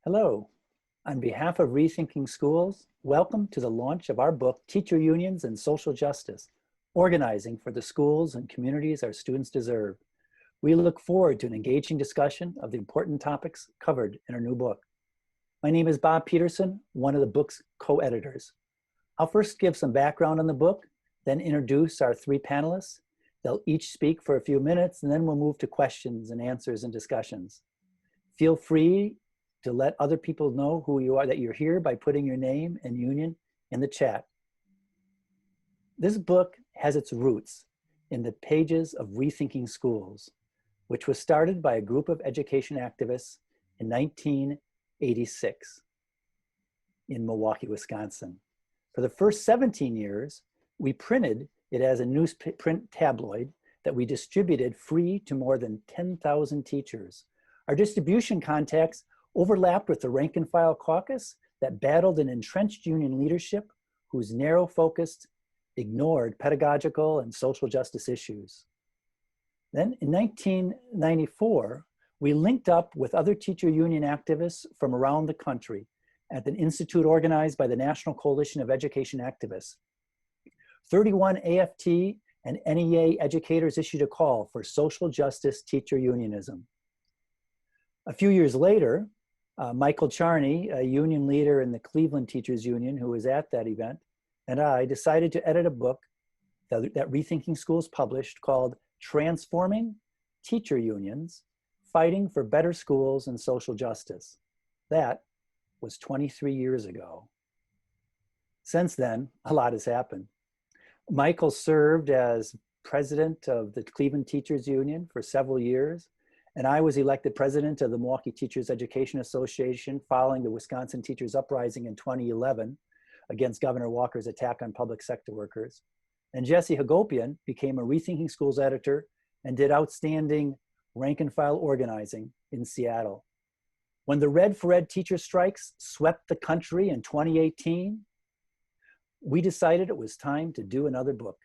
Hello. On behalf of Rethinking Schools, welcome to the launch of our book, Teacher Unions and Social Justice, Organizing for the Schools and Communities Our Students Deserve. We look forward to an engaging discussion of the important topics covered in our new book. My name is Bob Peterson, one of the book's co-editors. I'll first give some background on the book, then introduce our three panelists. They'll each speak for a few minutes, and then we'll move to questions and answers and discussions. Feel free to let other people know who you are, that you're here, by putting your name and union in the chat. This book has its roots in the pages of Rethinking Schools, which was started by a group of education activists in 1986 in Milwaukee, Wisconsin. For the first 17 years, we printed it as a newsprint tabloid that we distributed free to more than 10,000 teachers. Our distribution contacts overlapped with the rank and file caucus that battled an entrenched union leadership whose narrow focus ignored pedagogical and social justice issues. Then in 1994, we linked up with other teacher union activists from around the country at an institute organized by the National Coalition of Education Activists. 31 AFT and NEA educators issued a call for social justice teacher unionism. A few years later, Michael Charney, a union leader in the Cleveland Teachers Union who was at that event, and I decided to edit a book that Rethinking Schools published called Transforming Teacher Unions, Fighting for Better Schools and Social Justice. That was 23 years ago. Since then, a lot has happened. Michael served as president of the Cleveland Teachers Union for several years, and I was elected president of the Milwaukee Teachers Education Association following the Wisconsin Teachers Uprising in 2011 against Governor Walker's attack on public sector workers. And Jesse Hagopian became a Rethinking Schools editor and did outstanding rank and file organizing in Seattle. When the Red for Ed teacher strikes swept the country in 2018, we decided it was time to do another book.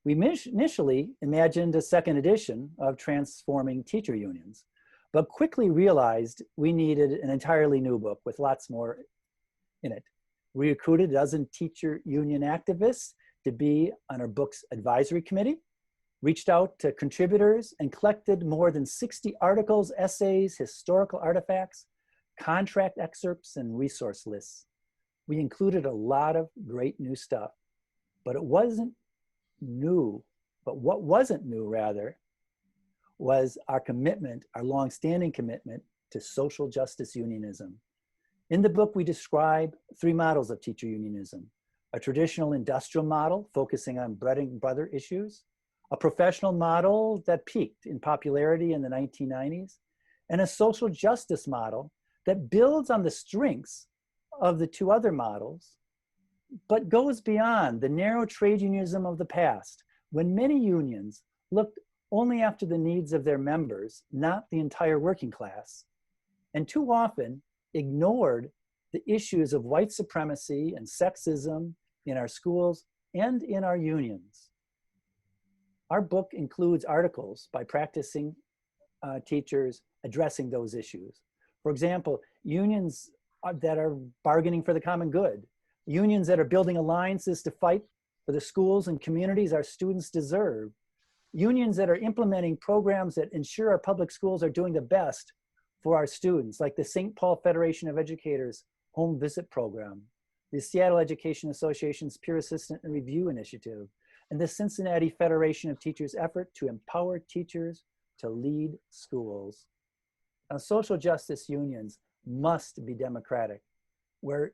We initially imagined a second edition of Transforming Teacher Unions, but quickly realized we needed an entirely new book with lots more in it. We recruited a dozen teacher union activists to be on our book's advisory committee, reached out to contributors, and collected more than 60 articles, essays, historical artifacts, contract excerpts, and resource lists. We included a lot of great new stuff, but it wasn't new. But what wasn't new, rather, was our commitment, our longstanding commitment to social justice unionism. In the book, we describe three models of teacher unionism: a traditional industrial model focusing on bread and butter issues, a professional model that peaked in popularity in the 1990s, and a social justice model that builds on the strengths of the two other models, but goes beyond the narrow trade unionism of the past, when many unions looked only after the needs of their members, not the entire working class, and too often ignored the issues of white supremacy and sexism in our schools and in our unions. Our book includes articles by practicing teachers addressing those issues. For example, unions that are bargaining for the common good, unions that are building alliances to fight for the schools and communities our students deserve, unions that are implementing programs that ensure our public schools are doing the best for our students, like the St. Paul Federation of Educators Home Visit Program, the Seattle Education Association's Peer Assistant and Review Initiative, and the Cincinnati Federation of Teachers' effort to empower teachers to lead schools. Now, social justice unions must be democratic, where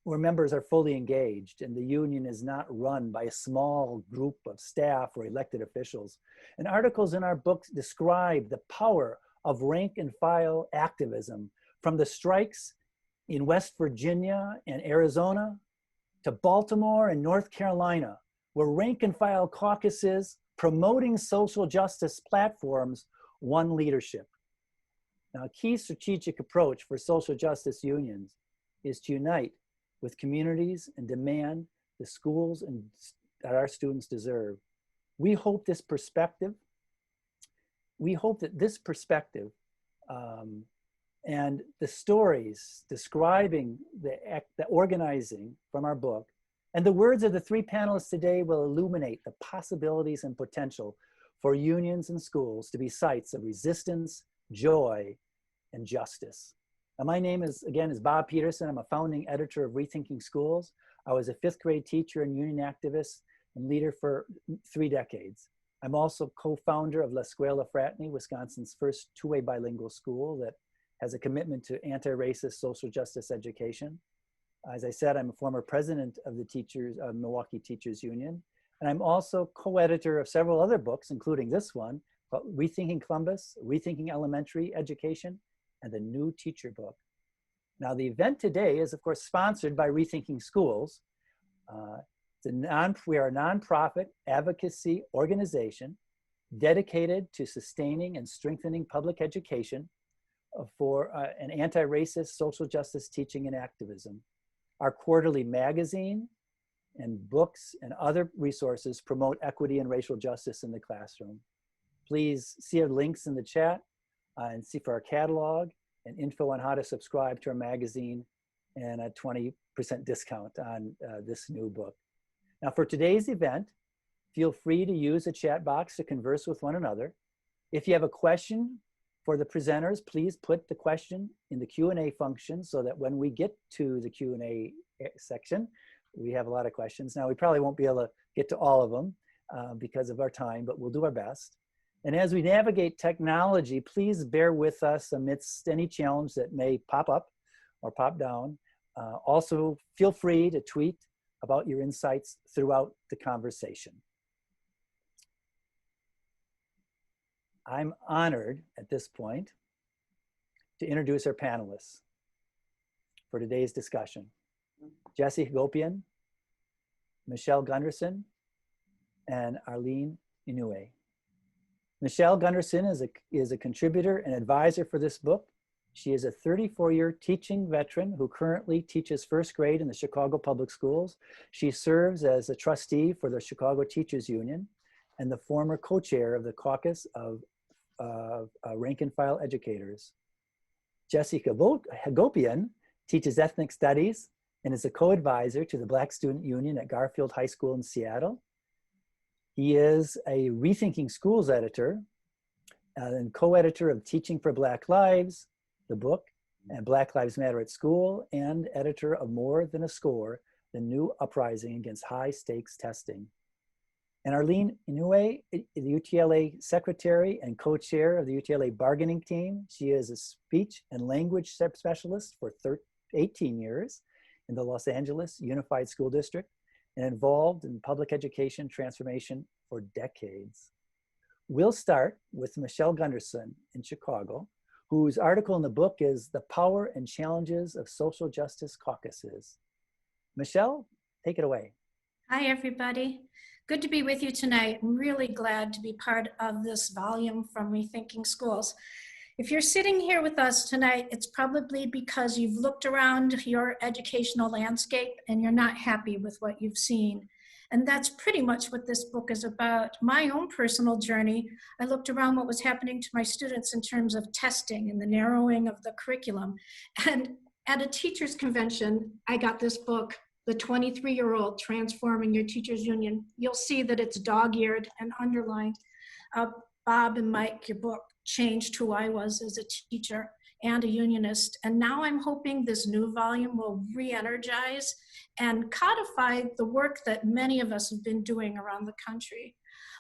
members are fully engaged and the union is not run by a small group of staff or elected officials. And articles in our book describe the power of rank and file activism, from the strikes in West Virginia and Arizona to Baltimore and North Carolina, where rank and file caucuses promoting social justice platforms won leadership. Now, a key strategic approach for social justice unions is to unite with communities and demand the schools that our students deserve. We hope that this perspective And the stories describing the organizing from our book and the words of the three panelists today will illuminate the possibilities and potential for unions and schools to be sites of resistance, joy, and justice. Now, my name is Bob Peterson. I'm a founding editor of Rethinking Schools. I was a 5th grade teacher and union activist and leader for 3 decades. I'm also co-founder of La Escuela Fraternity, Wisconsin's first 2-way bilingual school that has a commitment to anti-racist social justice education. As I said, I'm a former president of the Milwaukee Teachers Union. And I'm also co-editor of several other books, including this one, called Rethinking Columbus, Rethinking Elementary Education, and the New Teacher Book. Now, the event today is, of course, sponsored by Rethinking Schools. We are a nonprofit advocacy organization dedicated to sustaining and strengthening public education for an anti-racist social justice teaching and activism. Our quarterly magazine and books and other resources promote equity and racial justice in the classroom. Please see our links in the chat and see for our catalog and info on how to subscribe to our magazine and a 20% discount on this new book. Now, for today's event, feel free to use the chat box to converse with one another. If you have a question for the presenters, please put the question in the Q&A function so that when we get to the Q&A section, we have a lot of questions. Now, we probably won't be able to get to all of them because of our time, but we'll do our best. And as we navigate technology, please bear with us amidst any challenge that may pop up or pop down. Also, feel free to tweet about your insights throughout the conversation. I'm honored at this point to introduce our panelists for today's discussion. Jesse Hagopian, Michelle Gunderson, and Arlene Inouye. Michelle Gunderson is a contributor and advisor for this book. She is a 34-year teaching veteran who currently teaches 1st grade in the Chicago Public Schools. She serves as a trustee for the Chicago Teachers Union and the former co-chair of the caucus of rank and file educators. Jesse Hagopian teaches ethnic studies and is a co-advisor to the Black Student Union at Garfield High School in Seattle. He is a Rethinking Schools editor and co-editor of Teaching for Black Lives, the book, and Black Lives Matter at School, and editor of More Than a Score, the new uprising against high stakes testing. And Arlene Inouye, the UTLA secretary and co-chair of the UTLA bargaining team. She is a speech and language specialist for 18 years in the Los Angeles Unified School District and involved in public education transformation for decades. We'll start with Michelle Gunderson in Chicago, whose article in the book is The Power and Challenges of Social Justice Caucuses. Michelle, take it away. Hi, everybody. Good to be with you tonight. I'm really glad to be part of this volume from Rethinking Schools. If you're sitting here with us tonight, it's probably because you've looked around your educational landscape and you're not happy with what you've seen. And that's pretty much what this book is about. My own personal journey, I looked around what was happening to my students in terms of testing and the narrowing of the curriculum. And at a teacher's convention, I got this book, The 23-Year-Old Transforming Your Teachers Union. You'll see that it's dog-eared and underlined. Bob and Mike, your book changed who I was as a teacher and a unionist. And now I'm hoping this new volume will re-energize and codify the work that many of us have been doing around the country.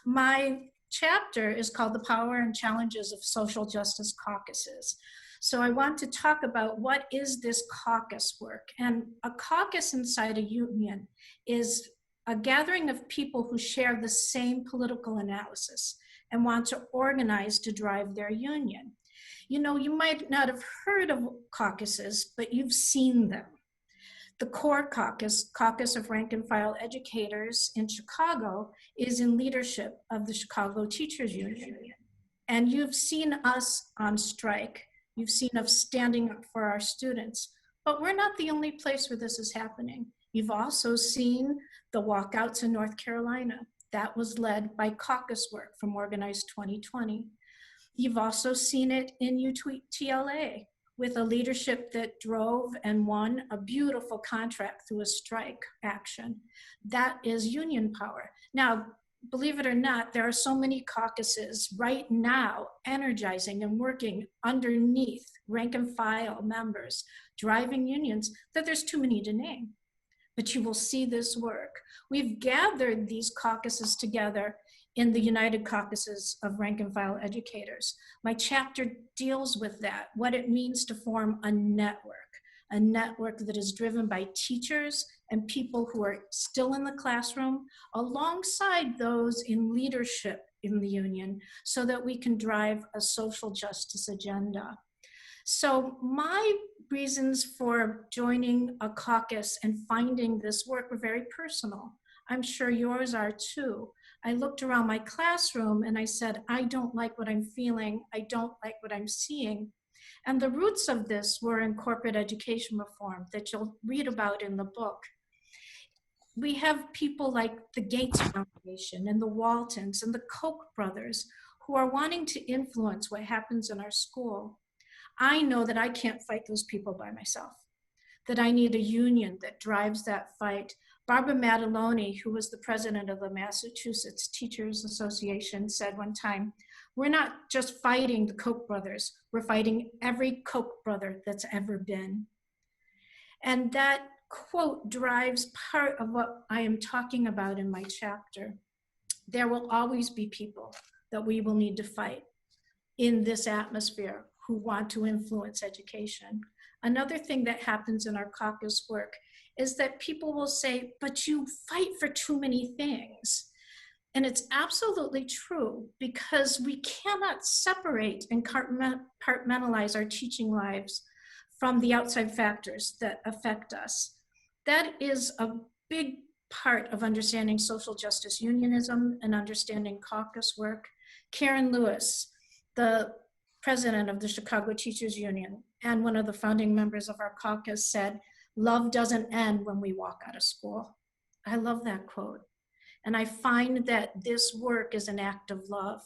My chapter is called The Power and Challenges of Social Justice Caucuses. So I want to talk about what is this caucus work. And a caucus inside a union is a gathering of people who share the same political analysis and want to organize to drive their union. You know, you might not have heard of caucuses, but you've seen them. The core caucus, Caucus of Rank and File Educators in Chicago, is in leadership of the Chicago Teachers Union. And you've seen us on strike. You've seen us standing up for our students. But we're not the only place where this is happening. You've also seen the walkouts in North Carolina. That was led by caucus work from Organized 2020. You've also seen it in UTLA, with a leadership that drove and won a beautiful contract through a strike action. That is union power. Now, believe it or not, there are so many caucuses right now energizing and working underneath rank and file members, driving unions, that there's too many to name. But you will see this work. We've gathered these caucuses together in the United Caucuses of Rank and File Educators. My chapter deals with that, what it means to form a network that is driven by teachers and people who are still in the classroom, alongside those in leadership in the union, so that we can drive a social justice agenda. So my reasons for joining a caucus and finding this work were very personal. I'm sure yours are too. I looked around my classroom and I said, I don't like what I'm feeling. I don't like what I'm seeing. And the roots of this were in corporate education reform that you'll read about in the book. We have people like the Gates Foundation and the Waltons and the Koch brothers who are wanting to influence what happens in our school. I know that I can't fight those people by myself, that I need a union that drives that fight. Barbara Mataloni, who was the president of the Massachusetts Teachers Association, said one time, we're not just fighting the Koch brothers, we're fighting every Koch brother that's ever been. And that quote drives part of what I am talking about in my chapter. There will always be people that we will need to fight in this atmosphere who want to influence education. Another thing that happens in our caucus work is that people will say, but you fight for too many things. And it's absolutely true, because we cannot separate and compartmentalize our teaching lives from the outside factors that affect us. That is a big part of understanding social justice unionism and understanding caucus work. Karen Lewis, the president of the Chicago Teachers Union and one of the founding members of our caucus, said, love doesn't end when we walk out of school. I love that quote. And I find that this work is an act of love.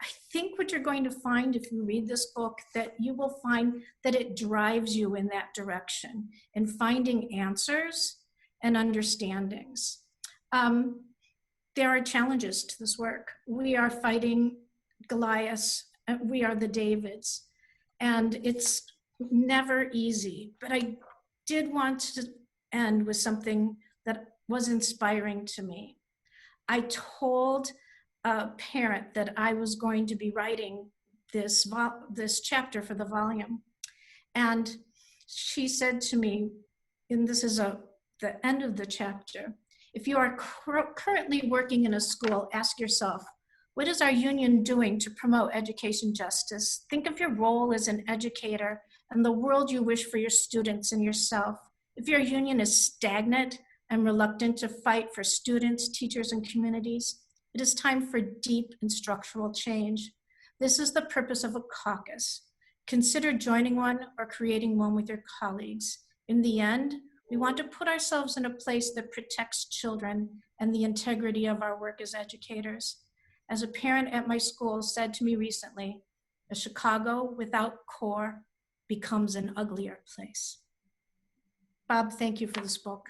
I think what you're going to find if you read this book, that you will find that it drives you in that direction, in finding answers and understandings. There are challenges to this work. We are fighting Goliath, we are the Davids, and it's never easy. But I did want to end with something that was inspiring to me. I told a parent that I was going to be writing this chapter for the volume. And she said to me, and this is the end of the chapter, if you are currently working in a school, ask yourself, what is our union doing to promote education justice? Think of your role as an educator and the world you wish for your students and yourself. If your union is stagnant and reluctant to fight for students, teachers, and communities, it is time for deep and structural change. This is the purpose of a caucus. Consider joining one or creating one with your colleagues. In the end, we want to put ourselves in a place that protects children and the integrity of our work as educators. As a parent at my school said to me recently, a Chicago without core becomes an uglier place. Bob, thank you for this book.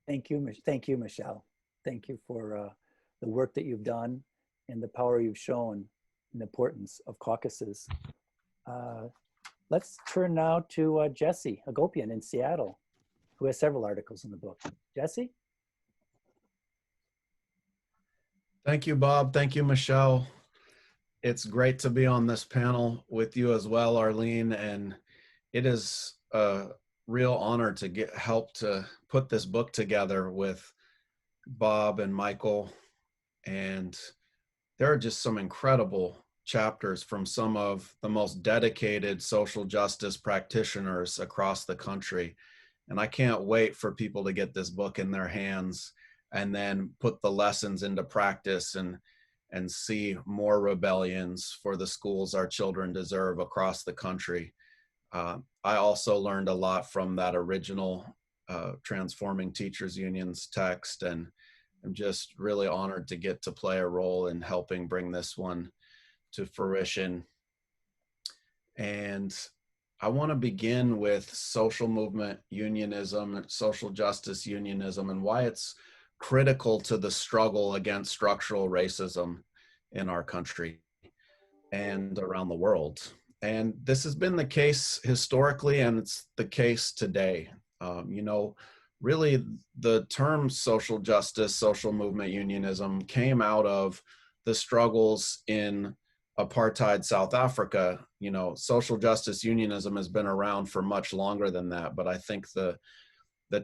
Thank you, Michelle. Thank you for the work that you've done and the power you've shown and the importance of caucuses. Let's turn now to Jesse Hagopian in Seattle, who has several articles in the book. Jesse? Thank you, Bob. Thank you, Michelle. It's great to be on this panel with you as well, Arlene, and it is a real honor to get help to put this book together with Bob and Michael. And there are just some incredible chapters from some of the most dedicated social justice practitioners across the country. And I can't wait for people to get this book in their hands and then put the lessons into practice and see more rebellions for the schools our children deserve across the country. I also learned a lot from that original Transforming Teachers Unions text, and I'm just really honored to get to play a role in helping bring this one to fruition. And I want to begin with social movement unionism, social justice unionism, and why it's critical to the struggle against structural racism in our country and around the world. And this has been the case historically, and it's the case today. You know, really the term social justice, social movement unionism came out of the struggles in apartheid South Africa. You know, social justice unionism has been around for much longer than that, but I think the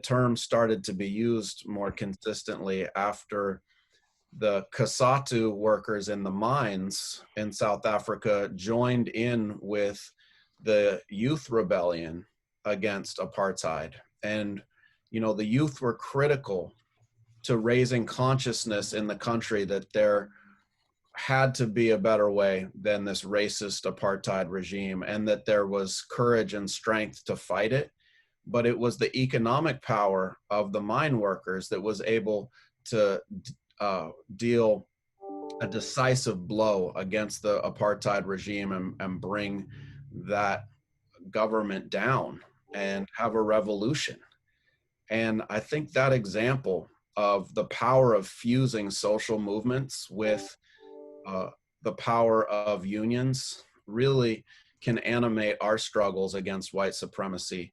term started to be used more consistently after the Kasatu workers in the mines in South Africa joined in with the youth rebellion against apartheid. And, you know, the youth were critical to raising consciousness in the country that there had to be a better way than this racist apartheid regime, and that there was courage and strength to fight it. But it was the economic power of the mine workers that was able to deal a decisive blow against the apartheid regime and bring that government down and have a revolution. And I think that example of the power of fusing social movements with the power of unions really can animate our struggles against white supremacy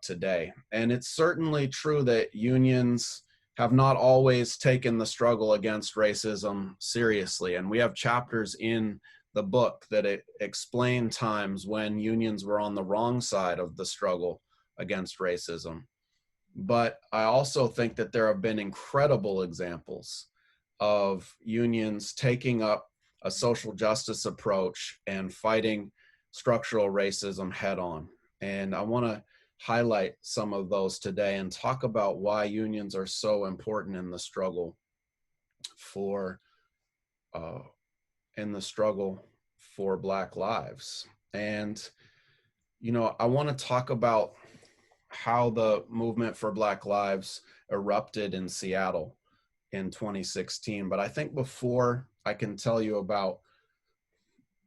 today. And it's certainly true that unions have not always taken the struggle against racism seriously. And we have chapters in the book that explain times when unions were on the wrong side of the struggle against racism. But I also think that there have been incredible examples of unions taking up a social justice approach and fighting structural racism head on. And I want to highlight some of those today and talk about why unions are so important in the struggle for Black lives. And, you know, I want to talk about how the movement for Black lives erupted in Seattle in 2016. But I think before I can tell you about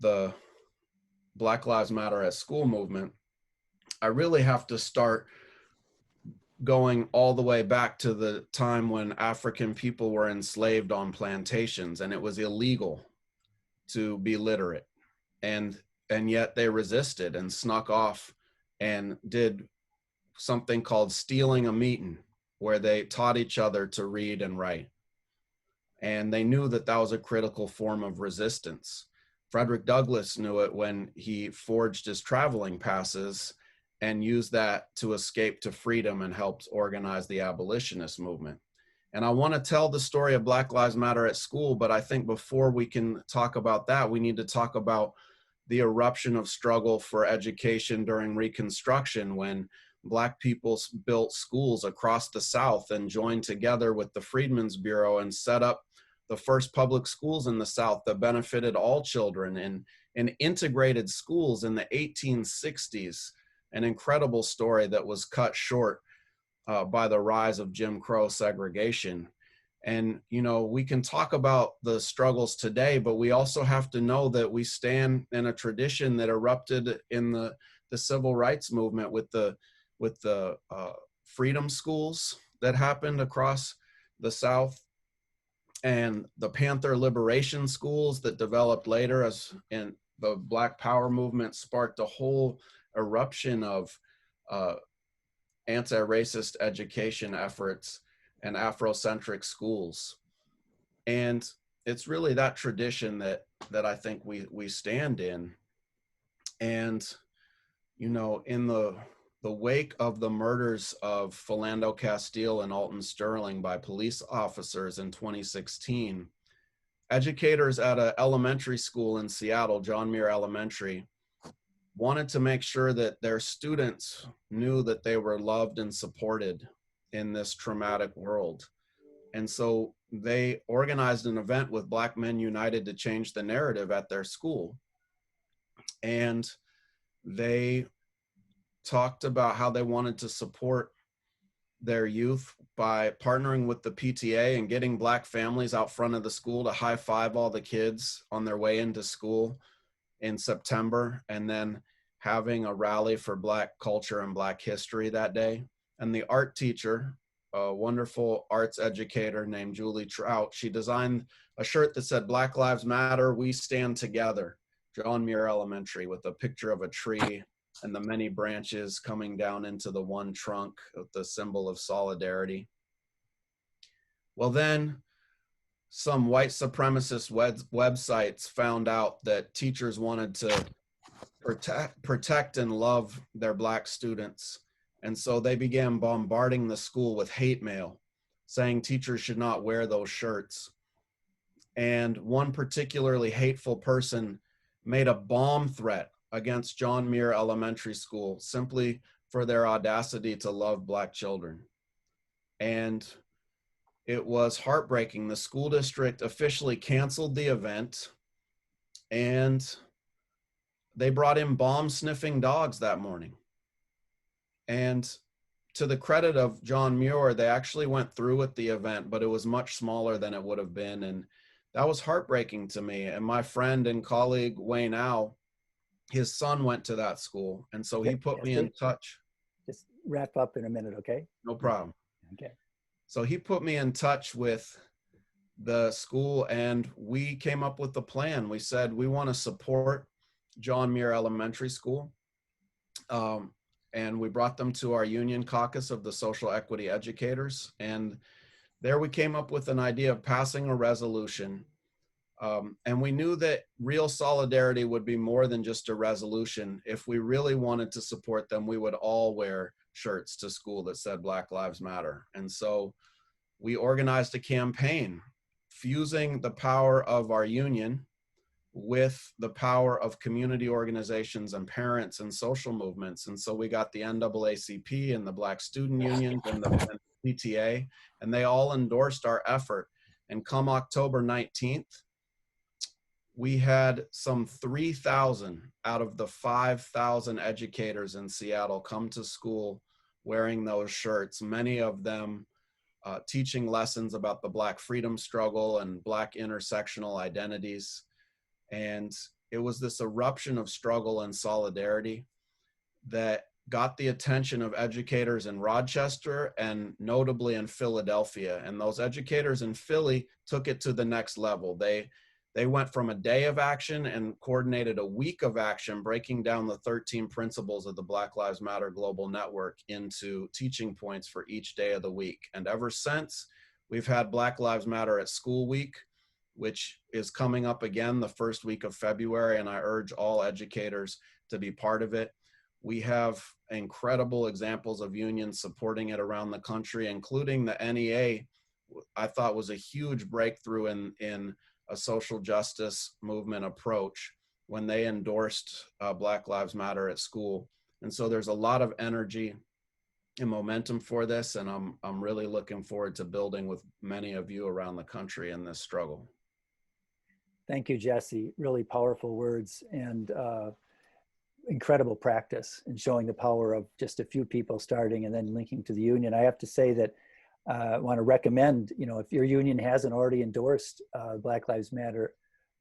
the Black Lives Matter at School movement, I really have to start going all the way back to the time when African people were enslaved on plantations and it was illegal to be literate. And yet they resisted and snuck off and did something called stealing a meeting, where they taught each other to read and write. And they knew that that was a critical form of resistance. Frederick Douglass knew it when he forged his traveling passes and used that to escape to freedom and helped organize the abolitionist movement. And I want to tell the story of Black Lives Matter at School, but I think before we can talk about that, we need to talk about the eruption of struggle for education during Reconstruction, when Black people built schools across the South and joined together with the Freedmen's Bureau and set up the first public schools in the South that benefited all children, and integrated schools in the 1860s, an incredible story that was cut short by the rise of Jim Crow segregation. And, you know, we can talk about the struggles today, but we also have to know that we stand in a tradition that erupted in the civil rights movement with the freedom schools that happened across the South, and the Panther Liberation schools that developed later as in the Black Power movement sparked a whole eruption of anti-racist education efforts and Afrocentric schools. And it's really that tradition that I think we stand in. And, you know, in the wake of the murders of Philando Castile and Alton Sterling by police officers in 2016, educators at an elementary school in Seattle, John Muir Elementary, wanted to make sure that their students knew that they were loved and supported in this traumatic world. And so they organized an event with Black Men United to change the narrative at their school. And they talked about how they wanted to support their youth by partnering with the PTA and getting Black families out front of the school to high five all the kids on their way into school in September, and then having a rally for Black culture and Black history that day. And the art teacher, a wonderful arts educator named Julie Trout, she designed a shirt that said, "Black Lives Matter, we stand together," John Muir Elementary, with a picture of a tree and the many branches coming down into the one trunk of the symbol of solidarity. Well, then some white supremacist websites found out that teachers wanted to protect and love their Black students. And so they began bombarding the school with hate mail, saying teachers should not wear those shirts. And one particularly hateful person made a bomb threat against John Muir Elementary School simply for their audacity to love Black children. And it was heartbreaking. The school district officially canceled the event, and they brought in bomb sniffing dogs that morning. And to the credit of John Muir, they actually went through with the event, but it was much smaller than it would have been. And that was heartbreaking to me. And my friend and colleague, Wayne Au, his son went to that school. And so he put me in touch. Just wrap up in a minute, okay? No problem. Okay. So he put me in touch with the school, and we came up with a plan. We said, we want to support John Muir Elementary School. And we brought them to our union caucus of the social equity educators. And there we came up with an idea of passing a resolution. And we knew that real solidarity would be more than just a resolution. If we really wanted to support them, we would all wear shirts to school that said Black Lives Matter. And so we organized a campaign fusing the power of our union with the power of community organizations and parents and social movements. And so we got the NAACP and the Black Student Union and the PTA, and they all endorsed our effort. And come October 19th, we had some 3,000 out of the 5,000 educators in Seattle come to school wearing those shirts, many of them teaching lessons about the Black freedom struggle and Black intersectional identities. And it was this eruption of struggle and solidarity that got the attention of educators in Rochester and notably in Philadelphia. And those educators in Philly took it to the next level. They went from a day of action and coordinated a week of action, breaking down the 13 principles of the Black Lives Matter Global Network into teaching points for each day of the week. And ever since, we've had Black Lives Matter at School Week, which is coming up again the first week of February, and I urge all educators to be part of it. We have incredible examples of unions supporting it around the country, including the NEA. I thought was a huge breakthrough in a social justice movement approach when they endorsed Black Lives Matter at school. And so there's a lot of energy and momentum for this, and I'm really looking forward to building with many of you around the country in this struggle. Thank you, Jesse. Really powerful words and incredible practice in showing the power of just a few people starting and then linking to the union. I have to say that I want to recommend, if your union hasn't already endorsed Black Lives Matter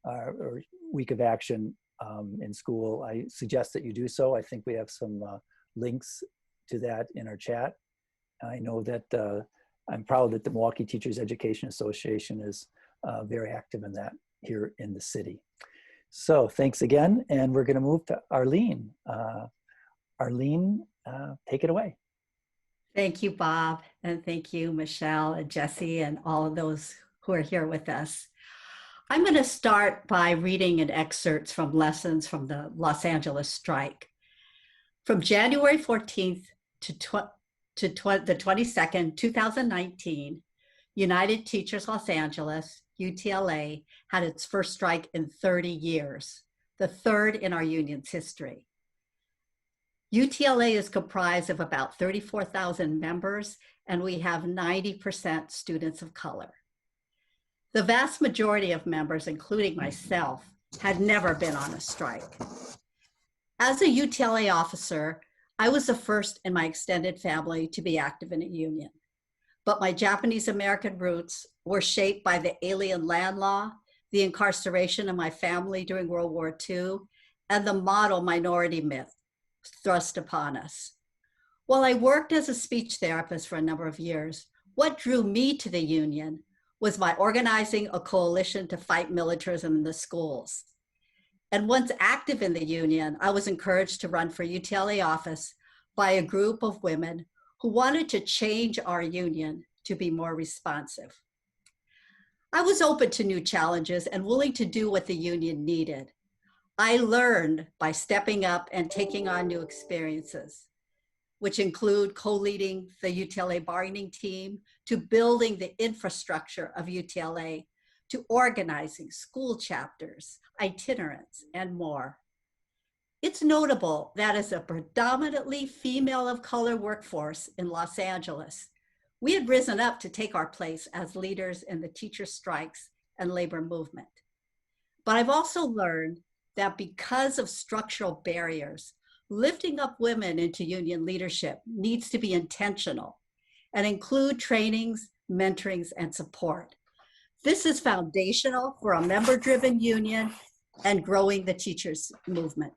or Week of Action in school, I suggest that you do so. I think we have some links to that in our chat. I know that I'm proud that the Milwaukee Teachers Education Association is very active in that here in the city. So thanks again, and we're going to move to Arlene. Arlene, take it away. Thank you, Bob, and thank you, Michelle and Jesse and all of those who are here with us. I'm going to start by reading an excerpt from lessons from the Los Angeles strike. From January 14th to the 22nd, 2019, United Teachers Los Angeles, UTLA, had its first strike in 30 years, the third in our union's history. UTLA is comprised of about 34,000 members, and we have 90% students of color. The vast majority of members, including myself, had never been on a strike. As a UTLA officer, I was the first in my extended family to be active in a union, but my Japanese American roots were shaped by the alien land law, the incarceration of my family during World War II, and the model minority myth thrust upon us. While I worked as a speech therapist for a number of years, what drew me to the union was my organizing a coalition to fight militarism in the schools. And once active in the union, I was encouraged to run for UTLA office by a group of women who wanted to change our union to be more responsive. I was open to new challenges and willing to do what the union needed. I learned by stepping up and taking on new experiences, which include co-leading the UTLA bargaining team, to building the infrastructure of UTLA, to organizing school chapters, itinerants, and more. It's notable that as a predominantly female of color workforce in Los Angeles, we had risen up to take our place as leaders in the teacher strikes and labor movement. But I've also learned that because of structural barriers, lifting up women into union leadership needs to be intentional and include trainings, mentorings, and support. This is foundational for a member-driven union and growing the teachers' movement.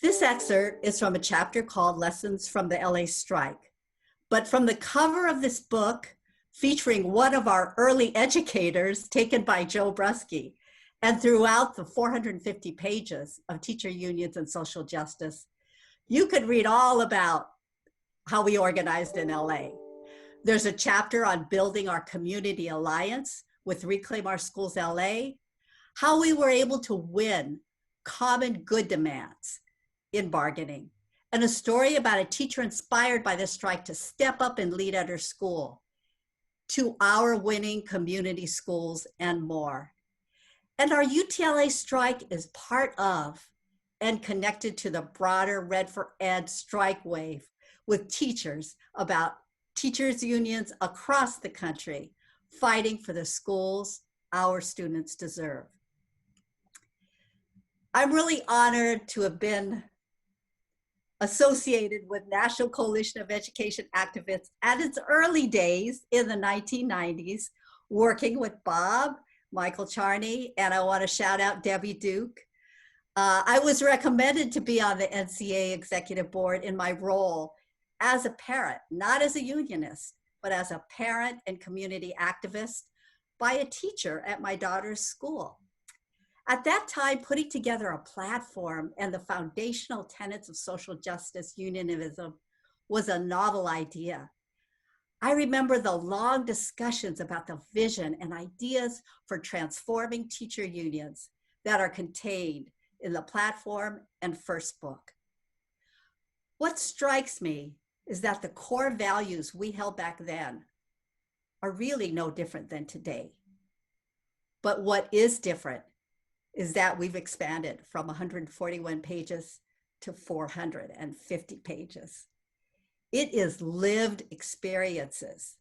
This excerpt is from a chapter called Lessons from the LA Strike. But from the cover of this book, featuring one of our early educators taken by Joe Brusky, and throughout the 450 pages of Teacher Unions and Social Justice, you could read all about how we organized in LA. There's a chapter on building our community alliance with Reclaim Our Schools LA, how we were able to win common good demands in bargaining, and a story about a teacher inspired by the strike to step up and lead at her school, to our winning community schools, and more. And our UTLA strike is part of and connected to the broader Red for Ed strike wave with teachers about teachers unions across the country fighting for the schools our students deserve. I'm really honored to have been associated with National Coalition of Education Activists at its early days in the 1990s, working with Bob, Michael Charney, and I want to shout out Debbie Duke. I was recommended to be on the NCA executive board in my role as a parent, not as a unionist, but as a parent and community activist by a teacher at my daughter's school. At that time, putting together a platform and the foundational tenets of social justice unionism was a novel idea. I remember the long discussions about the vision and ideas for transforming teacher unions that are contained in the platform and first book. What strikes me is that the core values we held back then are really no different than today. But what is different is that we've expanded from 141 pages to 450 pages. It is lived experiences,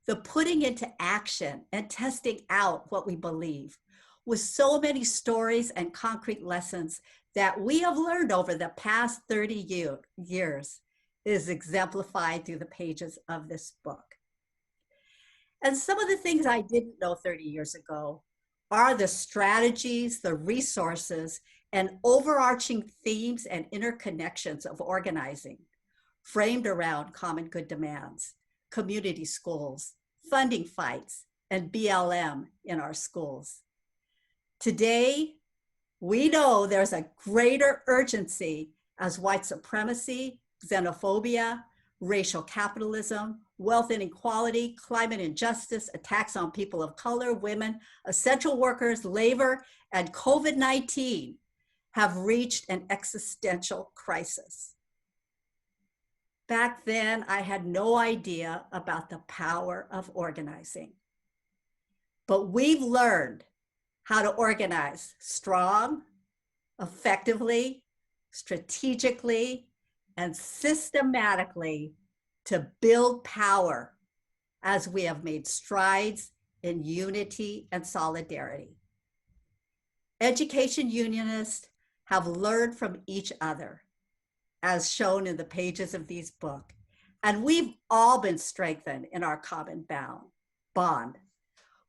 the putting into action and testing out what we believe, with so many stories and concrete lessons that we have learned over the past 30 years is exemplified through the pages of this book. And some of the things I didn't know 30 years ago are the strategies, the resources, and overarching themes and interconnections of organizing, framed around common good demands, community schools, funding fights, and BLM in our schools. Today, we know there's a greater urgency as white supremacy, xenophobia, racial capitalism, wealth inequality, climate injustice, attacks on people of color, women, essential workers, labor, and COVID-19 have reached an existential crisis. Back then, I had no idea about the power of organizing. But we've learned how to organize strong, effectively, strategically, and systematically to build power as we have made strides in unity and solidarity. Education unionists have learned from each other as shown in the pages of these books, and we've all been strengthened in our common bond.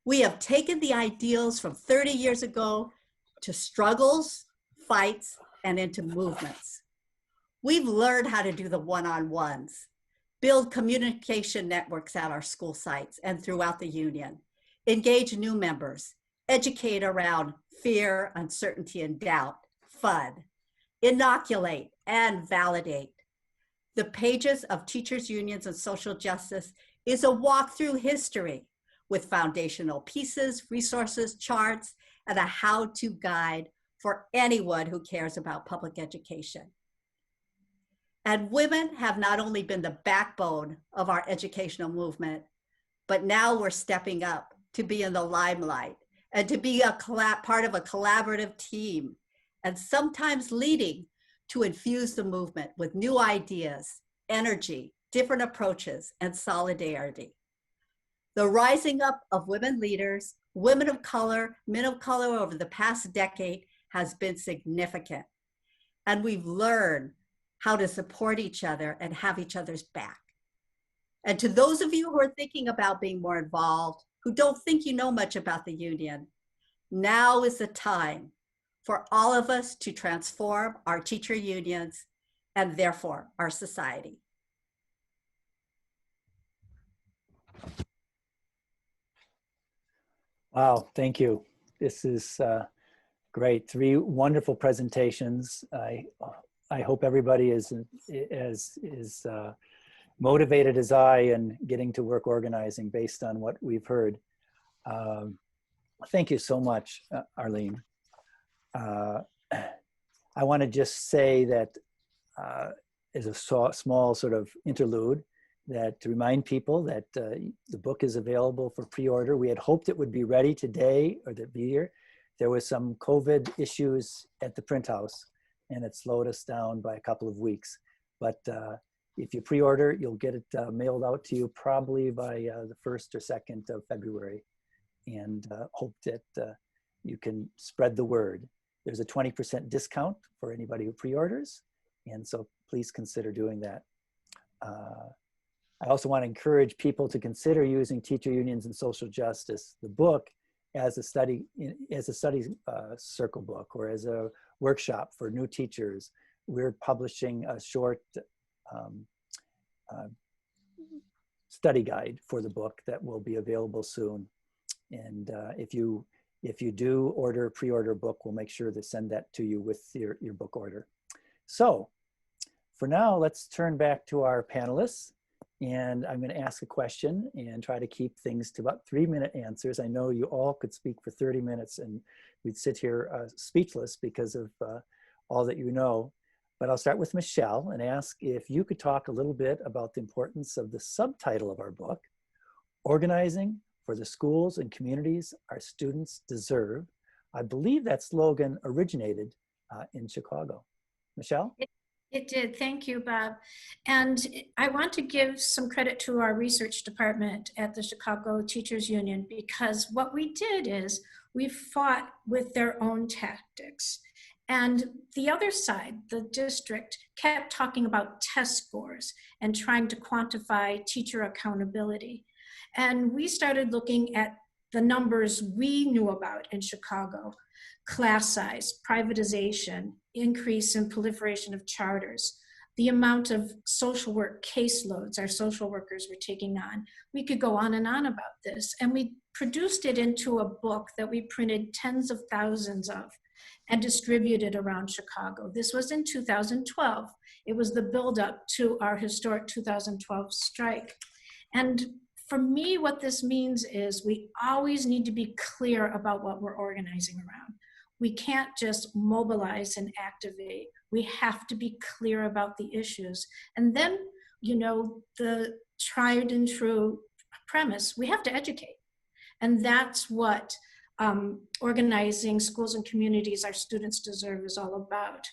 We have taken the ideals from 30 years ago to struggles, fights, and into movements. We've learned how to do the one-on-ones, build communication networks at our school sites and throughout the union, engage new members, educate around fear, uncertainty, and doubt, FUD, inoculate and validate. The pages of Teachers' Unions and Social Justice is a walk through history with foundational pieces, resources, charts, and a how-to guide for anyone who cares about public education. And women have not only been the backbone of our educational movement, but now we're stepping up to be in the limelight and to be part of a collaborative team, and sometimes leading to infuse the movement with new ideas, energy, different approaches, and solidarity. The rising up of women leaders, women of color, men of color over the past decade has been significant. And we've learned how to support each other and have each other's back. And to those of you who are thinking about being more involved, who don't think you know much about the union, now is the time for all of us to transform our teacher unions and therefore our society. Wow, thank you. This is great. 3 wonderful presentations. I hope everybody is motivated as I in getting to work organizing based on what we've heard. Thank you so much, Arlene. I want to just say that as a small sort of interlude, that to remind people that the book is available for pre-order. We had hoped it would be ready today or to be here. There was some COVID issues at the print house, and it slowed us down by a couple of weeks. But if you pre-order, you'll get it mailed out to you probably by the 1st or 2nd of February, and hope that you can spread the word. There's a 20% discount for anybody who pre-orders, and so please consider doing that. I also want to encourage people to consider using Teacher Unions and Social Justice, the book, as a study circle book or as a workshop for new teachers. We're publishing a short study guide for the book that will be available soon. And if you do pre-order a book, we'll make sure to send that to you with your book order. So for now, let's turn back to our panelists. And I'm going to ask a question and try to keep things to about 3-minute answers. I know you all could speak for 30 minutes and we'd sit here speechless because of all that you know. But I'll start with Michelle and ask if you could talk a little bit about the importance of the subtitle of our book, Organizing for the Schools and Communities Our Students Deserve. I believe that slogan originated in Chicago. Michelle? It did. Thank you, Bob. And I want to give some credit to our research department at the Chicago Teachers Union, because what we did is we fought with their own tactics. And the other side, the district, kept talking about test scores and trying to quantify teacher accountability. And we started looking at the numbers we knew about in Chicago: class size, privatization, increase in proliferation of charters, the amount of social work caseloads our social workers were taking on. We could go on and on about this. And we produced it into a book that we printed tens of thousands of and distributed around Chicago. This was in 2012. It was the buildup to our historic 2012 strike. And for me, what this means is we always need to be clear about what we're organizing around. We can't just mobilize and activate. We have to be clear about the issues. And then, you know, the tried and true premise, we have to educate. And that's what organizing schools and communities our students deserve is all about.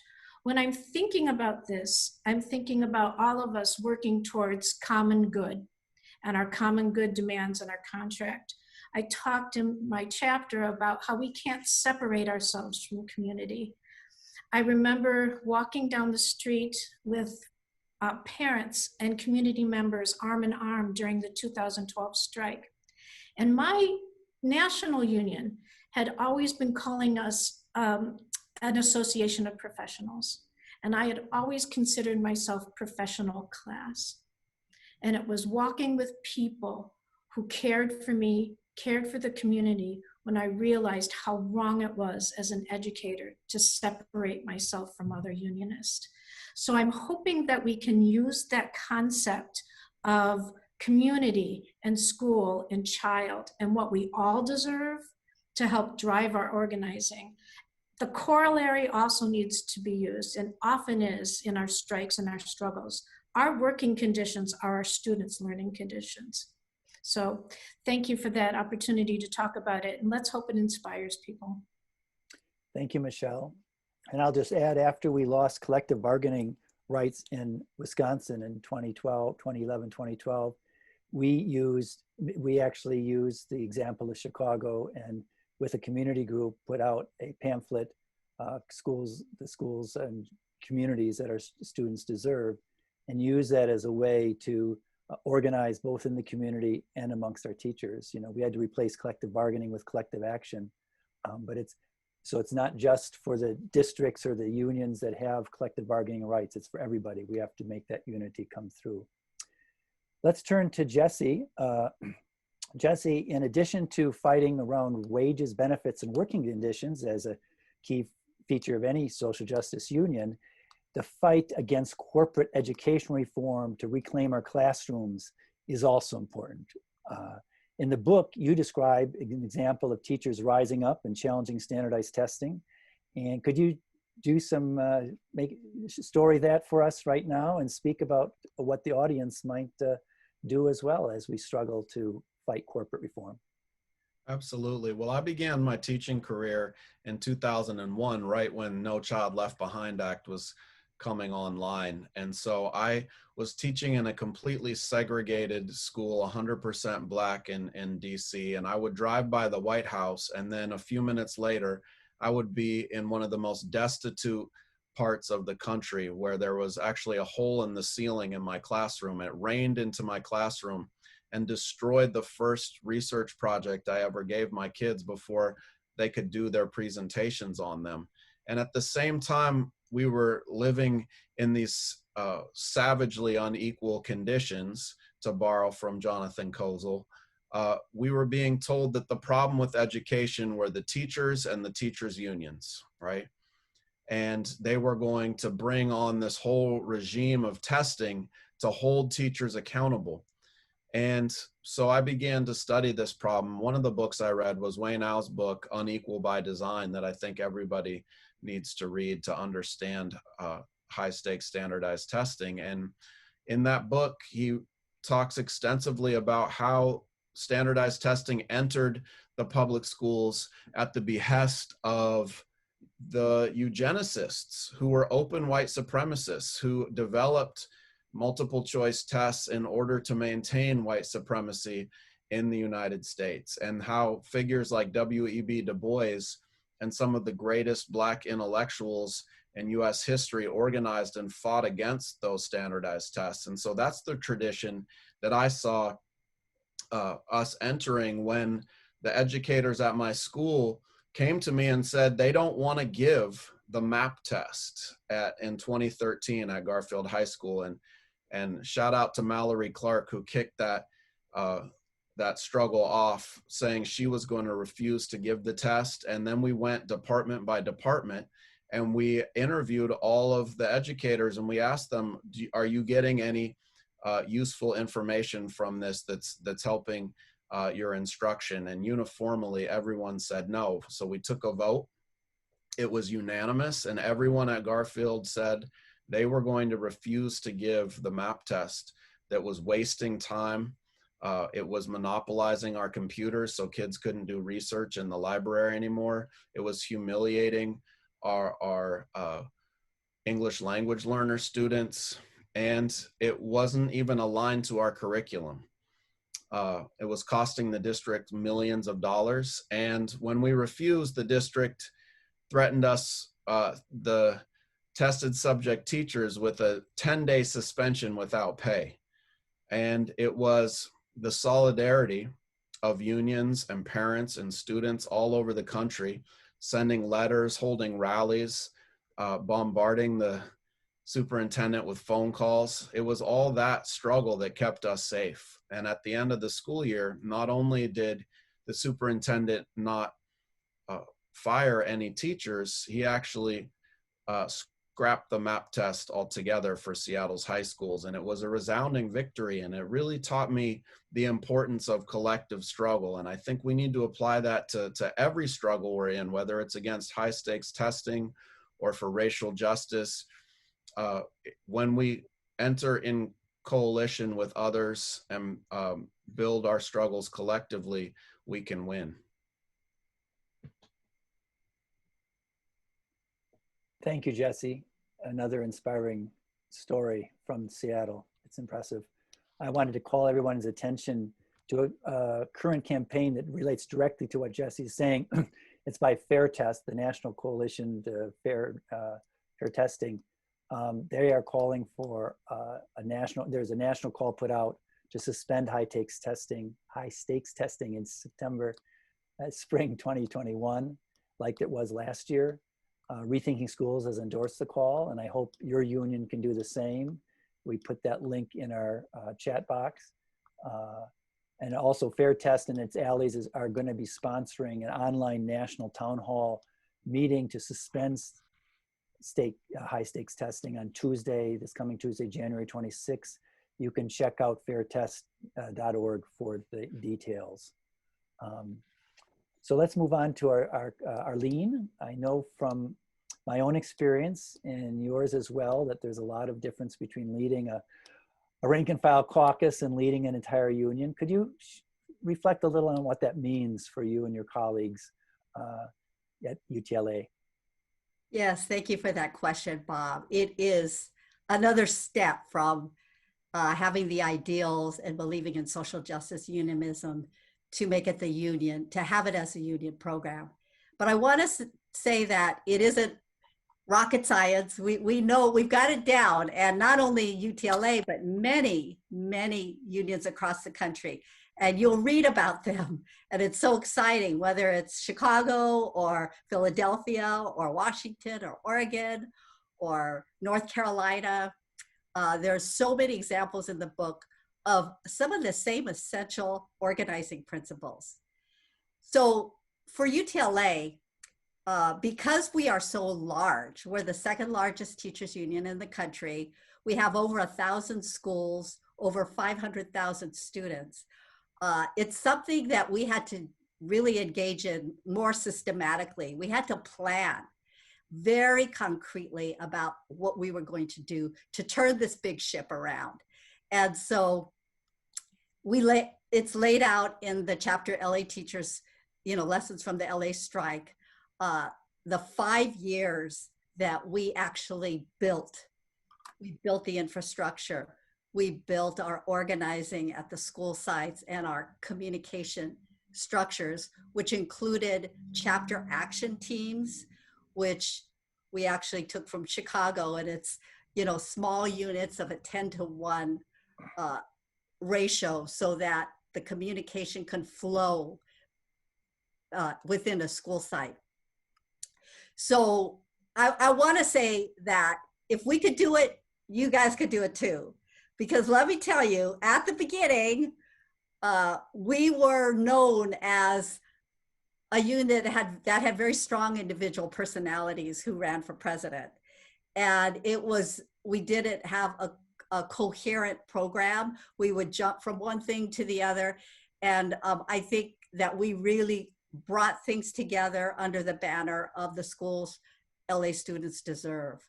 When I'm thinking about this, I'm thinking about all of us working towards common good and our common good demands in our contract. I talked in my chapter about how we can't separate ourselves from community. I remember walking down the street with parents and community members arm in arm during the 2012 strike. And my national union had always been calling us an association of professionals. And I had always considered myself professional class. And it was walking with people who cared for me, cared for the community, when I realized how wrong it was as an educator to separate myself from other unionists. So I'm hoping that we can use that concept of community and school and child and what we all deserve to help drive our organizing. The corollary also needs to be used, and often is, in our strikes and our struggles. Our working conditions are our students' learning conditions. So thank you for that opportunity to talk about it, and let's hope it inspires people. Thank you, Michelle. And I'll just add, after we lost collective bargaining rights in Wisconsin in 2011, 2012, we actually used the example of Chicago, and with a community group put out a pamphlet, the schools and communities that our students deserve, and use that as a way to organize both in the community and amongst our teachers. You know, we had to replace collective bargaining with collective action, but it's not just for the districts or the unions that have collective bargaining rights, it's for everybody. We have to make that unity come through. Let's turn to Jesse. Jesse, in addition to fighting around wages, benefits, and working conditions as a key feature of any social justice union, the fight against corporate education reform to reclaim our classrooms is also important. In the book, you describe an example of teachers rising up and challenging standardized testing. And could you do some, story that for us right now and speak about what the audience might do as well as we struggle to fight corporate reform? Absolutely. Well, I began my teaching career in 2001, right when No Child Left Behind Act was coming online. And so I was teaching in a completely segregated school, 100% Black in DC. And I would drive by the White House, and then a few minutes later, I would be in one of the most destitute parts of the country where there was actually a hole in the ceiling in my classroom. It rained into my classroom and destroyed the first research project I ever gave my kids before they could do their presentations on them. And at the same time, we were living in these savagely unequal conditions, to borrow from Jonathan Kozol. We were being told that the problem with education were the teachers and the teachers' unions, right? And they were going to bring on this whole regime of testing to hold teachers accountable. And so I began to study this problem. One of the books I read was Wayne Au's book, Unequal by Design, that I think everybody needs to read to understand high stakes standardized testing. And in that book, he talks extensively about how standardized testing entered the public schools at the behest of the eugenicists, who were open white supremacists, who developed multiple choice tests in order to maintain white supremacy in the United States, and how figures like W.E.B. Du Bois and some of the greatest Black intellectuals in US history organized and fought against those standardized tests. And so that's the tradition that I saw us entering when the educators at my school came to me and said they don't want to give the MAP test in 2013 at Garfield High School. And shout out to Mallory Clark, who kicked that struggle off, saying she was going to refuse to give the test. And then we went department by department and we interviewed all of the educators, and we asked them, are you getting any useful information from this that's helping your instruction? And uniformly, everyone said no. So we took a vote. It was unanimous, and everyone at Garfield said they were going to refuse to give the MAP test that was wasting time. It was monopolizing our computers so kids couldn't do research in the library anymore. It was humiliating our English language learner students, and it wasn't even aligned to our curriculum. It was costing the district millions of dollars. And when we refused, the district threatened us, the tested subject teachers, with a 10-day suspension without pay. And it was the solidarity of unions and parents and students all over the country, sending letters, holding rallies, bombarding the superintendent with phone calls. It was all that struggle that kept us safe. And at the end of the school year, not only did the superintendent not fire any teachers, he actually scrapped the MAP test altogether for Seattle's high schools. And it was a resounding victory. And it really taught me the importance of collective struggle. And I think we need to apply that to every struggle we're in, whether it's against high stakes testing or for racial justice. When we enter in coalition with others and build our struggles collectively, we can win. Thank you, Jesse. Another inspiring story from Seattle. It's impressive. I wanted to call everyone's attention to a current campaign that relates directly to what Jesse's saying. It's by Fair Test, the National Coalition to Fair Testing. They are calling for there's a national call put out to suspend high stakes testing in spring 2021, like it was last year. Rethinking Schools has endorsed the call, and I hope your union can do the same. We put that link in our chat box. And also Fair Test and its allies are going to be sponsoring an online national town hall meeting to suspend high stakes testing on Tuesday, this coming Tuesday, January 26th. You can check out fairtest.org for the details. So let's move on to our Arlene. I know from my own experience and yours as well that there's a lot of difference between leading a rank and file caucus and leading an entire union. Could you reflect a little on what that means for you and your colleagues at UTLA? Yes, thank you for that question, Bob. It is another step from having the ideals and believing in social justice unionism to make it the union, to have it as a union program. But I want to say that it isn't rocket science. We know we've got it down, and not only UTLA, but many, many unions across the country. And you'll read about them, and it's so exciting, whether it's Chicago or Philadelphia or Washington or Oregon or North Carolina. There's so many examples in the book of some of the same essential organizing principles. So for UTLA, because we are so large, we're the second largest teachers union in the country. We have over 1,000 schools, over 500,000 students. It's something that we had to really engage in more systematically. We had to plan very concretely about what we were going to do to turn this big ship around. And so it's laid out in the chapter LA Teachers, Lessons from the LA Strike, the 5 years that we actually built. We built the infrastructure. We built our organizing at the school sites and our communication structures, which included chapter action teams, which we actually took from Chicago, and it's, small units of a 10-to-1 ratio so that the communication can flow within a school site. So I want to say that if we could do it, you guys could do it too. Because let me tell you, at the beginning, we were known as a unit that had very strong individual personalities who ran for president. And we didn't have a coherent program. We would jump from one thing to the other. And I think that we really brought things together under the banner of the schools LA Students Deserve.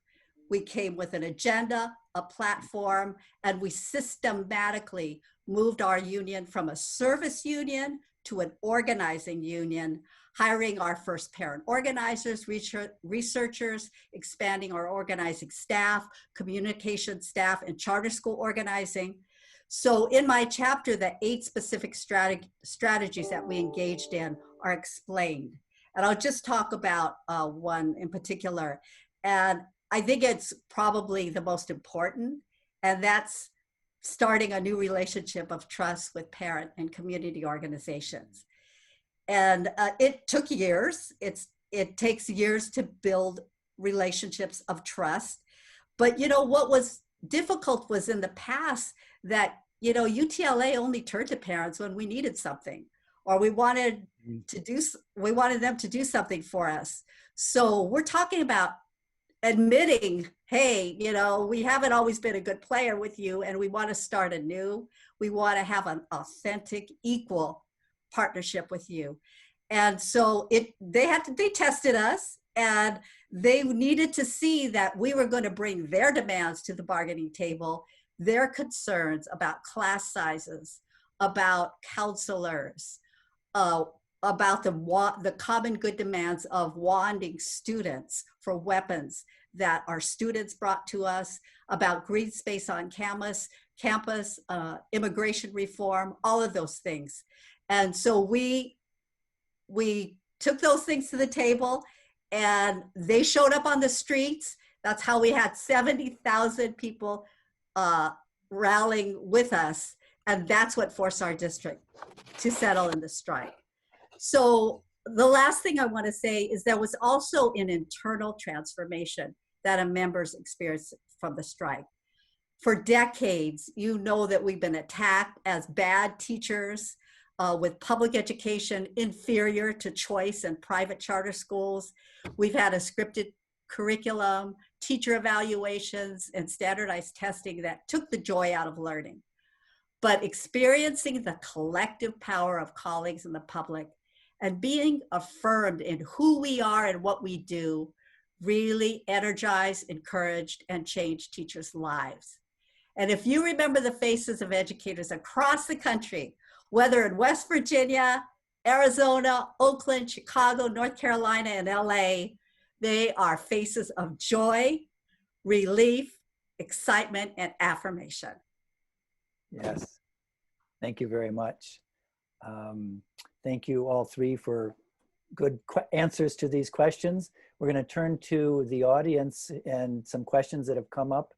We came with an agenda, a platform, and we systematically moved our union from a service union to an organizing union, hiring our first parent organizers, researchers, expanding our organizing staff, communication staff, and charter school organizing. So in my chapter, the 8 specific strategies that we engaged in are explained. And I'll just talk about one in particular. And I think it's probably the most important, and that's starting a new relationship of trust with parent and community organizations. And it took years. It takes years to build relationships of trust. But you know, what was difficult was in the past that, you know, UTLA only turned to parents when we needed something, or we wanted them to do something for us. So we're talking about admitting, hey, you know, we haven't always been a good player with you, and we want to start anew. We want to have an authentic, equal partnership with you. And so they tested us, and they needed to see that we were going to bring their demands to the bargaining table, their concerns about class sizes, about counselors, about the common good demands of wanting students for weapons that our students brought to us, about green space on campus, immigration reform, all of those things. And so we took those things to the table, and they showed up on the streets. That's how we had 70,000 people rallying with us. And that's what forced our district to settle in the strike. So the last thing I want to say is there was also an internal transformation that our members experienced from the strike. For decades, you know that we've been attacked as bad teachers, with public education inferior to choice and private charter schools. We've had a scripted curriculum, teacher evaluations, and standardized testing that took the joy out of learning. But experiencing the collective power of colleagues in the public and being affirmed in who we are and what we do really energized, encouraged, and changed teachers' lives. And if you remember the faces of educators across the country, whether in West Virginia, Arizona, Oakland, Chicago, North Carolina, and LA, they are faces of joy, relief, excitement, and affirmation. Yes, thank you very much. Thank you all three for good answers to these questions. We're going to turn to the audience and some questions that have come up.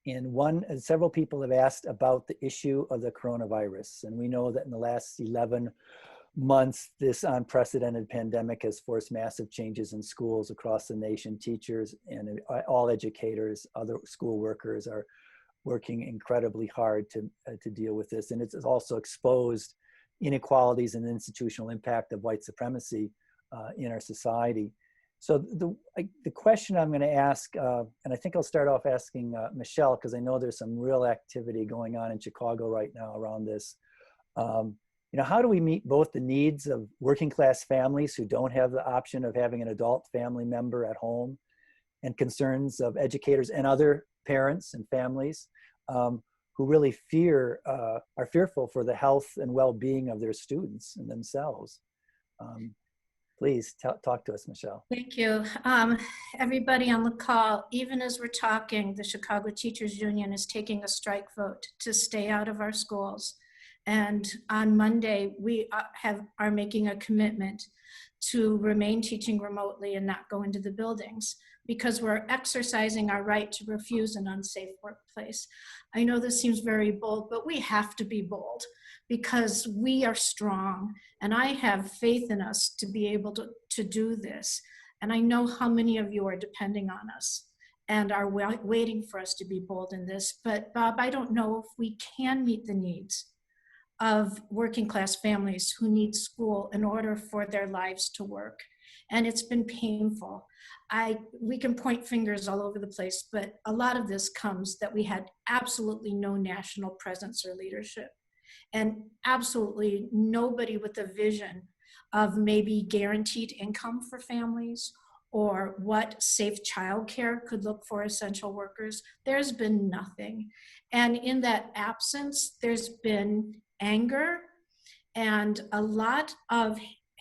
And several people have asked about the issue of the coronavirus. And we know that in the last 11 months, this unprecedented pandemic has forced massive changes in schools across the nation. Teachers and all educators, other school workers are working incredibly hard to deal with this. And it's also exposed inequalities and the institutional impact of white supremacy in our society. So the question I'm going to ask, and I think I'll start off asking Michelle, because I know there's some real activity going on in Chicago right now around this. You know, how do we meet both the needs of working class families who don't have the option of having an adult family member at home, and concerns of educators and other parents and families who really are fearful for the health and well-being of their students and themselves? Please talk to us, Michelle. Thank you. Everybody on the call, even as we're talking, the Chicago Teachers Union is taking a strike vote to stay out of our schools. And on Monday, we are making a commitment to remain teaching remotely and not go into the buildings, because we're exercising our right to refuse an unsafe workplace. I know this seems very bold, but we have to be bold, because we are strong, and I have faith in us to be able to do this. And I know how many of you are depending on us and are waiting for us to be bold in this. But Bob, I don't know if we can meet the needs of working class families who need school in order for their lives to work. And it's been painful. We can point fingers all over the place, but a lot of this comes that we had absolutely no national presence or leadership, and absolutely nobody with a vision of maybe guaranteed income for families or what safe childcare could look for essential workers. There's been nothing. And in that absence, there's been anger and a lot of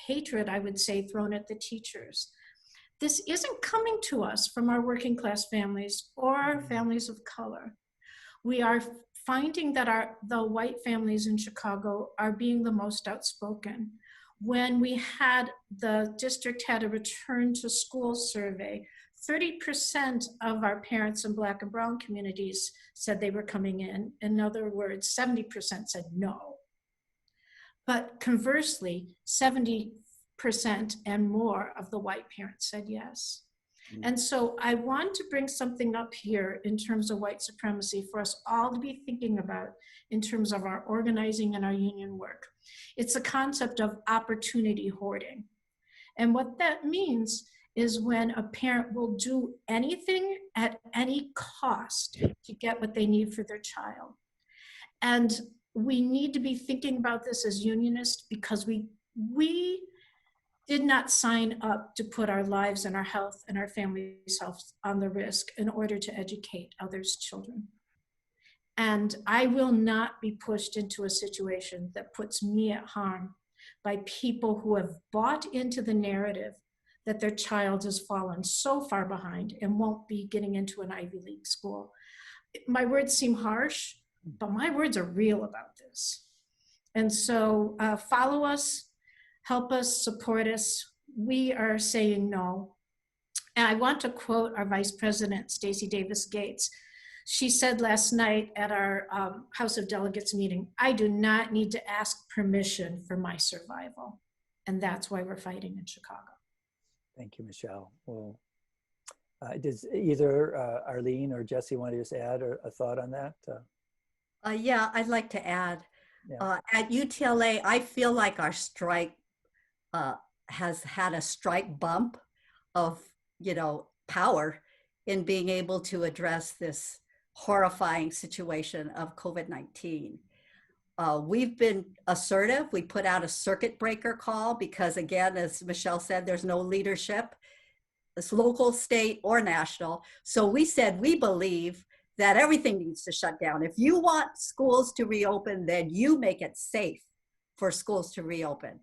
hatred, I would say, thrown at the teachers. This isn't coming to us from our working class families or families of color. We are finding that the white families in Chicago are being the most outspoken. when the district had a return to school survey, 30% of our parents in Black and brown communities said they were coming in. In other words, 70% said no. But conversely, 70% and more of the white parents said yes. And so I want to bring something up here in terms of white supremacy for us all to be thinking about in terms of our organizing and our union work. It's a concept of opportunity hoarding. And what that means is when a parent will do anything at any cost to get what they need for their child. And we need to be thinking about this as unionists because we did not sign up to put our lives and our health and our family's health on the risk in order to educate others' children. And I will not be pushed into a situation that puts me at harm by people who have bought into the narrative that their child has fallen so far behind and won't be getting into an Ivy League school. My words seem harsh, but my words are real about this. And so follow us, help us, support us. We are saying no. And I want to quote our Vice President, Stacey Davis Gates. She said last night at our House of Delegates meeting, "I do not need to ask permission for my survival." And that's why we're fighting in Chicago. Thank you, Michelle. Well, does either Arlene or Jesse want to just add a thought on that? Yeah, I'd like to add. Yeah. At UTLA, I feel like our strike has had a strike bump of, power in being able to address this horrifying situation of COVID-19. We've been assertive. We put out a circuit breaker call because, again, as Michelle said, there's no leadership, it's local, state, or national. So we said we believe that everything needs to shut down. If you want schools to reopen, then you make it safe for schools to reopen.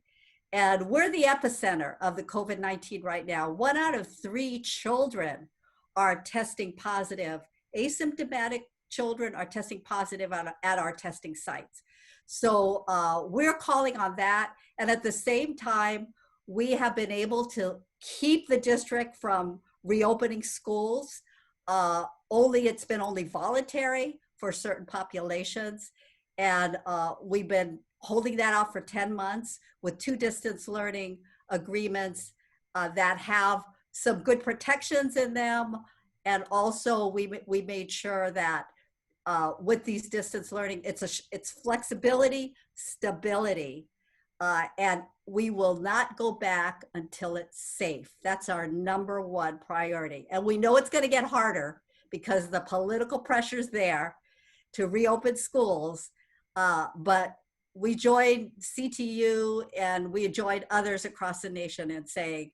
And we're the epicenter of the COVID-19 right now. 1 out of 3 children are testing positive. Asymptomatic children are testing positive at our testing sites. So we're calling on that. And at the same time, we have been able to keep the district from reopening schools. It's been only voluntary for certain populations. And we've been holding that off for 10 months with 2 distance learning agreements that have some good protections in them. And also we made sure that with these distance learning, it's flexibility, stability, and we will not go back until it's safe. That's our #1 priority. And we know it's going to get harder because the political pressure's there to reopen schools, but we joined CTU and we joined others across the nation in saying,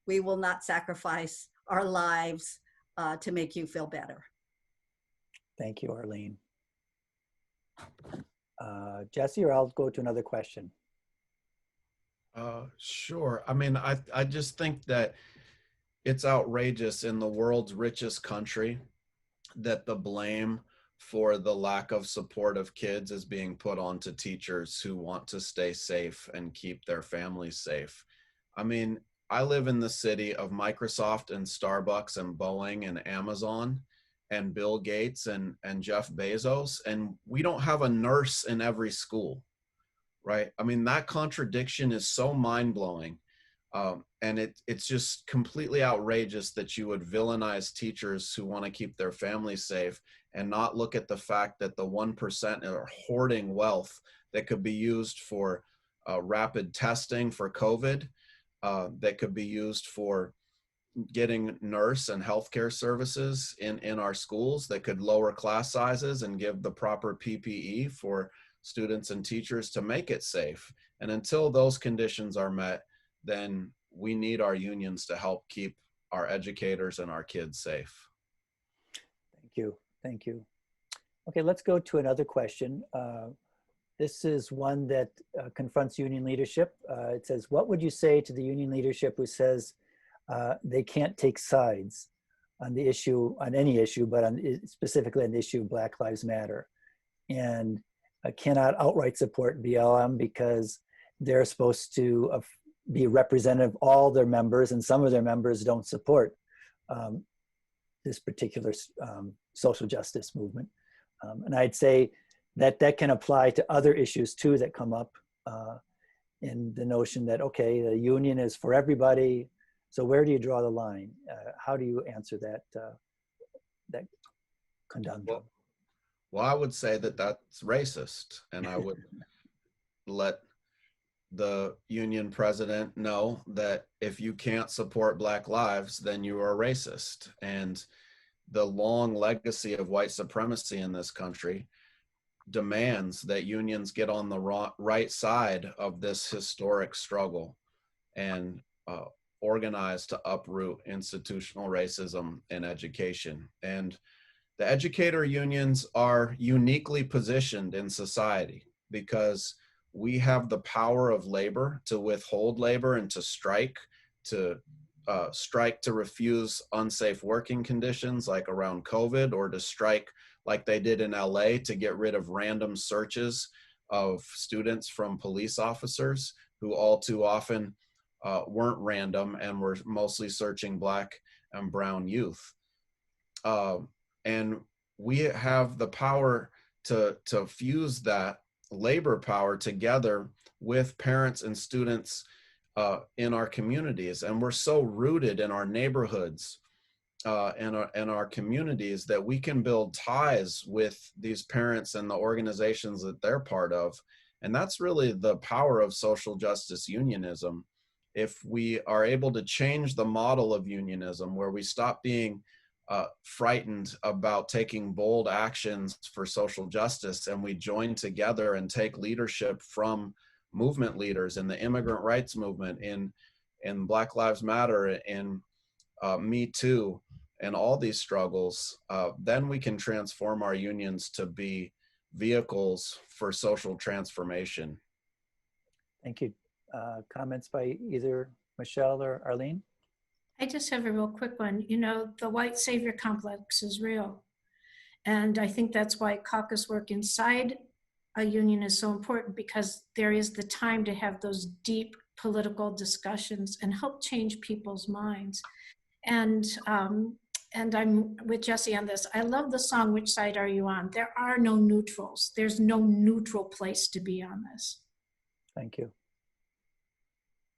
we will not sacrifice our lives to make you feel better. Thank you, Arlene. Jesse, or I'll go to another question. Sure. I mean, I just think that it's outrageous in the world's richest country that the blame for the lack of support of kids is being put onto teachers who want to stay safe and keep their families safe. I mean, I live in the city of Microsoft and Starbucks and Boeing and Amazon and Bill Gates and Jeff Bezos, and we don't have a nurse in every school, right? I mean, that contradiction is so mind-blowing. And it's just completely outrageous that you would villainize teachers who want to keep their families safe and not look at the fact that the 1% are hoarding wealth that could be used for rapid testing for COVID, that could be used for getting nurse and healthcare services in our schools, that could lower class sizes and give the proper PPE for students and teachers to make it safe. And until those conditions are met, then we need our unions to help keep our educators and our kids safe. Thank you. Thank you. Okay, let's go to another question. This is one that confronts union leadership. It says, what would you say to the union leadership who says they can't take sides on the issue, on any issue, but specifically on the issue of Black Lives Matter, and cannot outright support BLM because they're supposed to be representative of all their members, and some of their members don't support this particular social justice movement. And I'd say that that can apply to other issues too that come up in the notion that, okay, the union is for everybody, so where do you draw the line? How do you answer that, that conundrum? Well, I would say that that's racist, and I would let the union president know that if you can't support Black lives, then you are racist. And the long legacy of white supremacy in this country demands that unions get on the right side of this historic struggle and organize to uproot institutional racism in education. And the educator unions are uniquely positioned in society because we have the power of labor to withhold labor and to strike to refuse unsafe working conditions like around COVID, or to strike like they did in LA to get rid of random searches of students from police officers who all too often weren't random and were mostly searching Black and brown youth. And we have the power to fuse that labor power together with parents and students in our communities. And we're so rooted in our neighborhoods and our communities that we can build ties with these parents and the organizations that they're part of. And that's really the power of social justice unionism. If we are able to change the model of unionism, where we stop being frightened about taking bold actions for social justice, and we join together and take leadership from movement leaders in the immigrant rights movement, in Black Lives Matter, in Me Too, and all these struggles, then we can transform our unions to be vehicles for social transformation. Thank you. Comments by either Michelle or Arlene? I just have a real quick one. You know, the white savior complex is real. And I think that's why caucus work inside a union is so important, because there is the time to have those deep political discussions and help change people's minds. And I'm with Jesse on this. I love the song, Which Side Are You On? There are no neutrals. There's no neutral place to be on this. Thank you.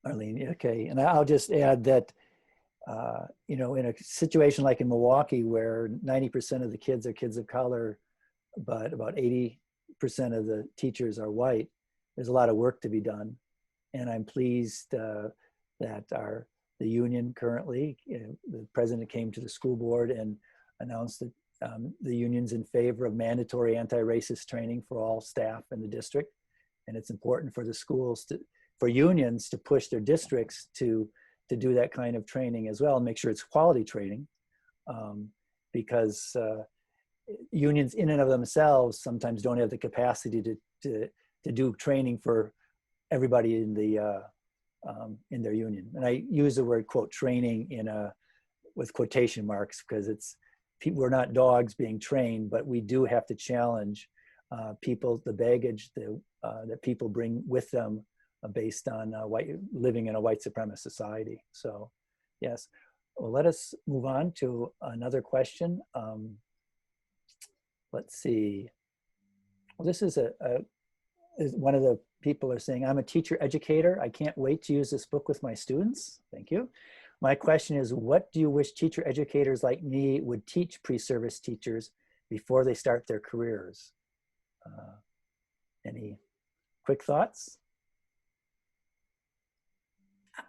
Arlene, okay. And I'll just add that you know, in a situation like in Milwaukee, where 90% of the kids are kids of color, but about 80% of the teachers are white, there's a lot of work to be done. And I'm pleased that the union currently, the president came to the school board and announced that the union's in favor of mandatory anti-racist training for all staff in the district. And it's important for the schools for unions to push their districts to do that kind of training as well, and make sure it's quality training, because unions in and of themselves sometimes don't have the capacity to do training for everybody in their union. And I use the word quote training with quotation marks, because we're not dogs being trained, but we do have to challenge the baggage that people bring with them based on living in a white supremacist society. So yes, well, let us move on to another question. Let's see. Well, this is one of the people are saying, I'm a teacher educator. I can't wait to use this book with my students. Thank you. My question is, what do you wish teacher educators like me would teach pre-service teachers before they start their careers? Any quick thoughts?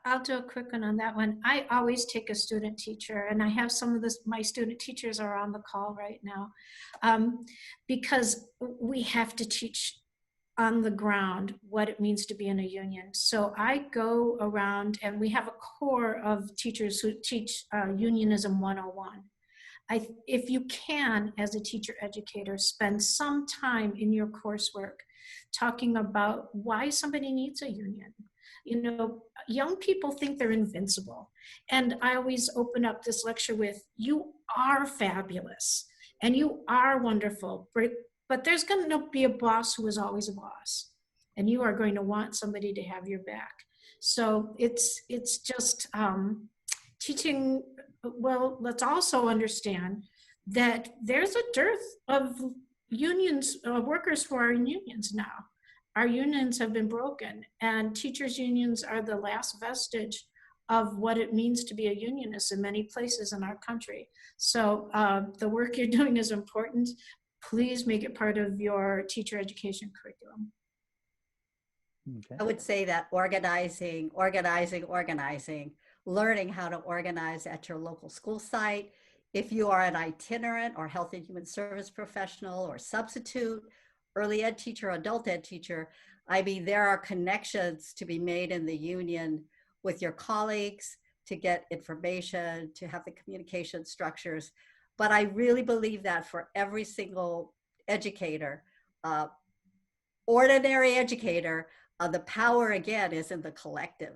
I'll do a quick one on that one. I always take a student teacher, and I have some of my student teachers are on the call right now, because we have to teach on the ground what it means to be in a union. So I go around, and we have a core of teachers who teach Unionism 101. If you can, as a teacher educator, spend some time in your coursework talking about why somebody needs a union. You know, young people think they're invincible. And I always open up this lecture with, you are fabulous and you are wonderful, but there's going to be a boss who is always a boss. and you are going to want somebody to have your back. So it's just teaching. Well, let's also understand that there's a dearth of unions, workers who are in unions now. Our unions have been broken, and teachers' unions are the last vestige of what it means to be a unionist in many places in our country. So the work you're doing is important. Please make it part of your teacher education curriculum. Okay. I would say that organizing, learning how to organize at your local school site. If you are an itinerant or health and human service professional or substitute, early ed teacher, adult ed teacher, I mean, there are connections to be made in the union with your colleagues to get information, to have the communication structures. But I really believe that for every single educator, ordinary educator, the power again is in the collective,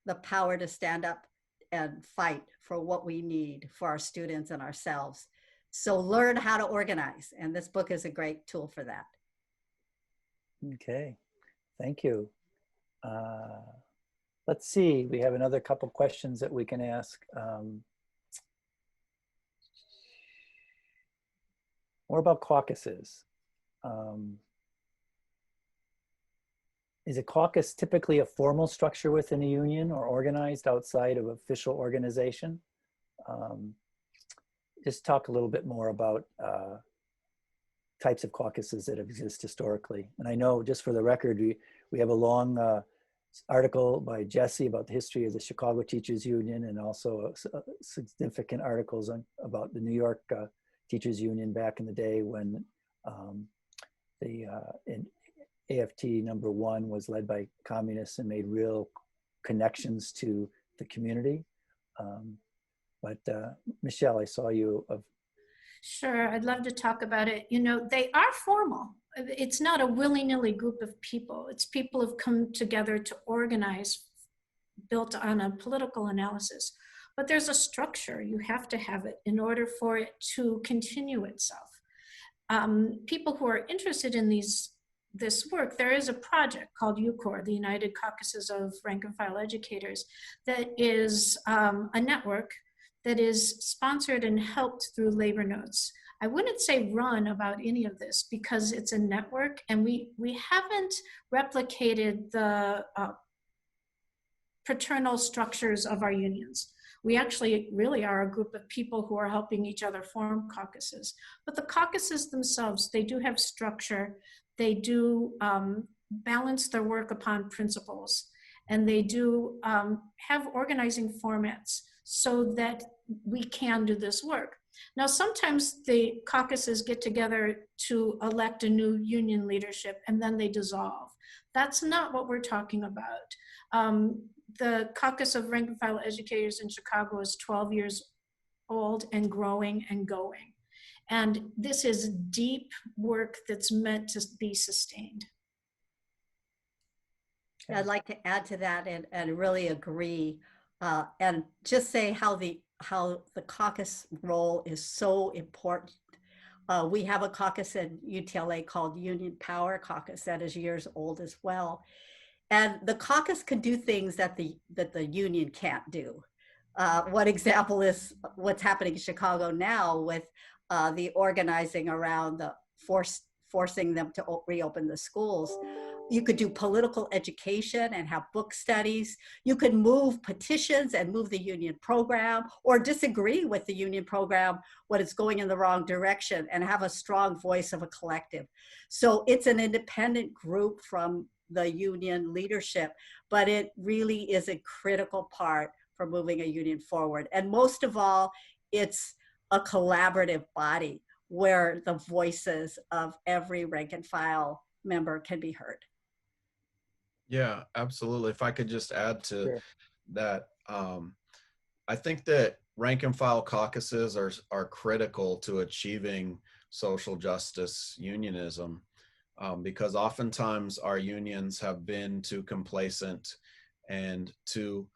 the power to stand up and fight for what we need for our students and ourselves. So learn how to organize, and this book is a great tool for that. Okay, thank you. Let's see, we have another couple questions that we can ask. More about caucuses. Is a caucus typically a formal structure within a union or organized outside of official organization? Just talk a little bit more about types of caucuses that exist historically. And I know, just for the record, we have a long article by Jesse about the history of the Chicago Teachers Union, and also significant articles about the New York Teachers Union back in the day when AFT #1 was led by communists and made real connections to the community. But Michelle, I saw you of. Sure, I'd love to talk about it. You know, they are formal. It's not a willy-nilly group of people. It's people who've come together to organize, built on a political analysis. But there's a structure. You have to have it in order for it to continue itself. People who are interested in this work, there is a project called UCOR, the United Caucuses of Rank and File Educators, that is a network that is sponsored and helped through labor notes. I wouldn't say run about any of this because it's a network, and we haven't replicated the paternal structures of our unions. We actually really are a group of people who are helping each other form caucuses. But the caucuses themselves, they do have structure. They do balance their work upon principles, and they do have organizing formats so that we can do this work. Now, sometimes the caucuses get together to elect a new union leadership, and then they dissolve. That's not what we're talking about. The Caucus of Rank and File Educators in Chicago is 12 years old and growing and going. And this is deep work that's meant to be sustained. I'd like to add to that and really agree, and just say how the caucus role is so important. We have a caucus in UTLA called Union Power Caucus that is years old as well. And the caucus can do things that the union can't do. One example is what's happening in Chicago now with the organizing around the forcing them to reopen the schools. You could do political education and have book studies. You could move petitions and move the union program, or disagree with the union program when it's going in the wrong direction, and have a strong voice of a collective. So it's an independent group from the union leadership, but it really is a critical part for moving a union forward. And most of all, it's a collaborative body where the voices of every rank and file member can be heard. Yeah, absolutely. If I could just add to Sure. that, I think that rank and file caucuses are critical to achieving social justice unionism, because oftentimes our unions have been too complacent and too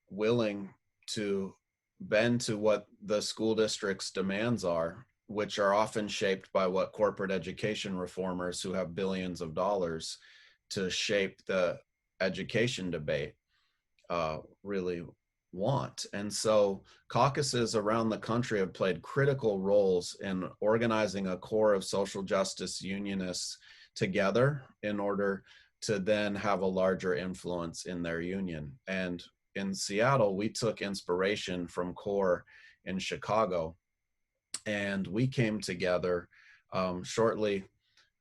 willing to bend to what the school district's demands are, which are often shaped by what corporate education reformers who have billions of dollars to shape the education debate really want. And so caucuses around the country have played critical roles in organizing a core of social justice unionists together in order to then have a larger influence in their union. And in Seattle, we took inspiration from CORE in Chicago, and we came together shortly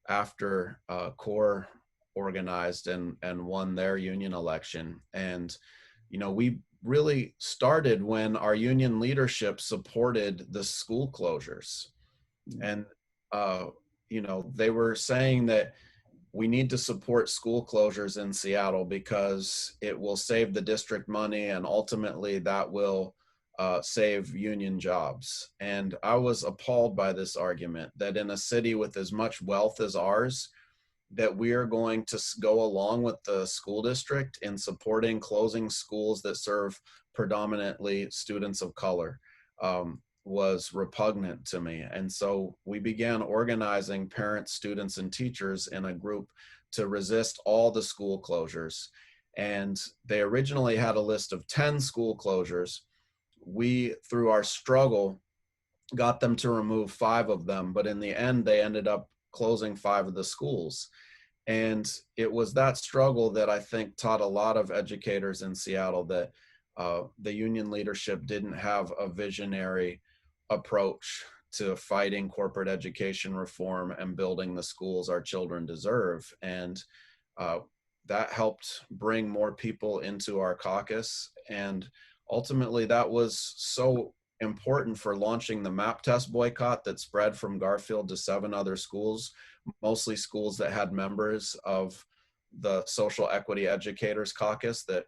after CORE organized and won their union election. And, you know, we really started when our union leadership supported the school closures. And, you know, they were saying that we need to support school closures in Seattle because it will save the district money, and ultimately that will save union jobs. And I was appalled by this argument that in a city with as much wealth as ours, that we are going to go along with the school district in supporting closing schools that serve predominantly students of color. Was repugnant to me. And so we began organizing parents, students, and teachers in a group to resist all the school closures. And they originally had a list of 10 school closures. We, through our struggle, got them to remove 5 of them, but in the end, they ended up closing 5 of the schools. And it was that struggle that I think taught a lot of educators in Seattle that the union leadership didn't have a visionary approach to fighting corporate education reform and building the schools our children deserve. And that helped bring more people into our caucus. And ultimately that was so important for launching the MAP test boycott that spread from Garfield to 7 other schools, mostly schools that had members of the Social Equity Educators Caucus that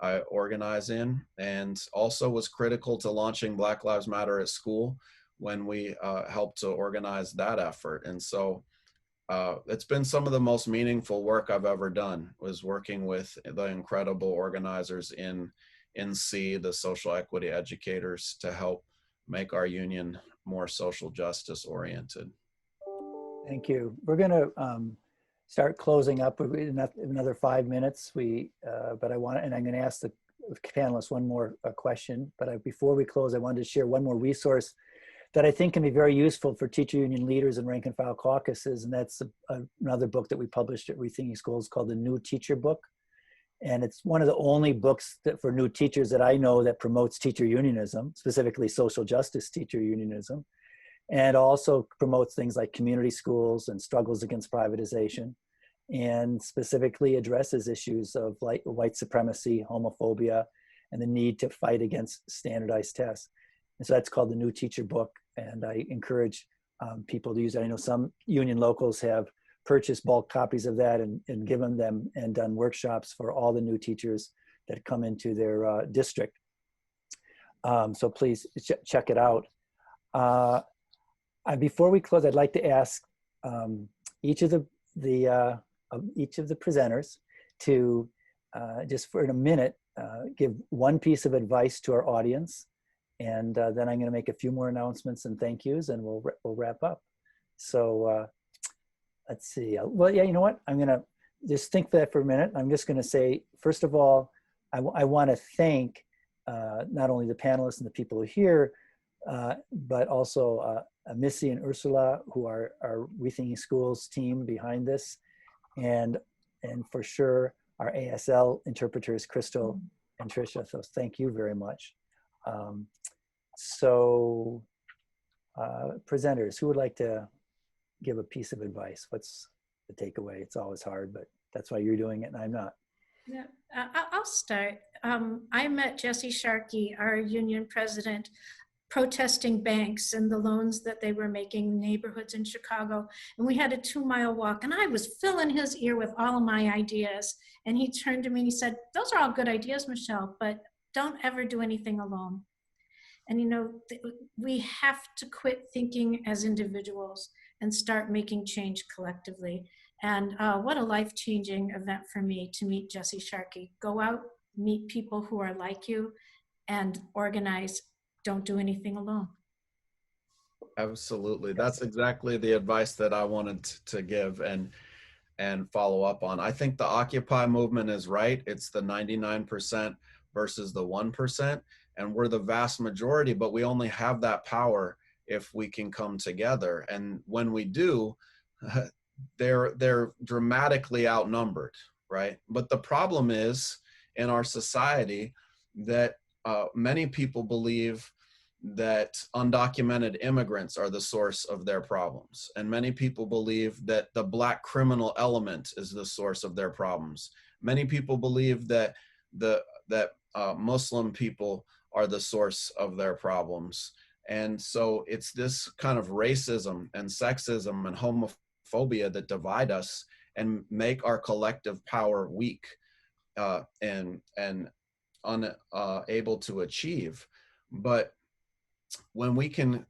I organize in, and also was critical to launching Black Lives Matter at School when we helped to organize that effort. And so it's been some of the most meaningful work I've ever done, was working with the incredible organizers in NC, the social equity educators, to help make our union more social justice oriented. Thank you. We're going to start closing up in another 5 minutes. But I want to, and I'm going to ask the panelists one more question. But before we close, I wanted to share one more resource that I think can be very useful for teacher union leaders and rank and file caucuses. And that's another book that we published at Rethinking Schools called the New Teacher Book. And it's one of the only books that for new teachers that I know that promotes teacher unionism, specifically social justice teacher unionism, and also promotes things like community schools and struggles against privatization, and specifically addresses issues of like white supremacy, homophobia, and the need to fight against standardized tests. And so that's called the New Teacher Book. And I encourage people to use it. I know some union locals have purchased bulk copies of that and given them and done workshops for all the new teachers that come into their district. So please check it out. Before we close, I'd like to ask each of the presenters to just for in a minute give one piece of advice to our audience, and then I'm going to make a few more announcements and thank yous, and we'll wrap up. So let's see. Well, yeah, you know what? I'm going to just think that for a minute. I'm just going to say, first of all, I want to thank not only the panelists and the people here, but also Missy and Ursula, who are our Rethinking Schools team behind this, and for sure our ASL interpreters, Crystal and Tricia. So thank you very much. Presenters, who would like to give a piece of advice? What's the takeaway? It's always hard, but that's why you're doing it and I'm not. Yeah, I'll start. I met Jesse Sharkey, our union president, protesting banks and the loans that they were making in neighborhoods in Chicago. And we had a 2-mile walk, and I was filling his ear with all of my ideas. And he turned to me and he said, "Those are all good ideas, Michelle, but don't ever do anything alone." And you know, we have to quit thinking as individuals and start making change collectively. And what a life-changing event for me to meet Jesse Sharkey. Go out, meet people who are like you, and organize. Don't do anything alone. Absolutely. That's exactly the advice that I wanted to give. And and follow up on. I think the Occupy movement is right. It's the 99% versus the 1%, and we're the vast majority, but we only have that power if we can come together. And when we do, they're dramatically outnumbered, right? But the problem is in our society that many people believe that undocumented immigrants are the source of their problems. And many people believe that the Black criminal element is the source of their problems. Many people believe that Muslim people are the source of their problems. And so it's this kind of racism and sexism and homophobia that divide us and make our collective power weak and unable to achieve. But when we can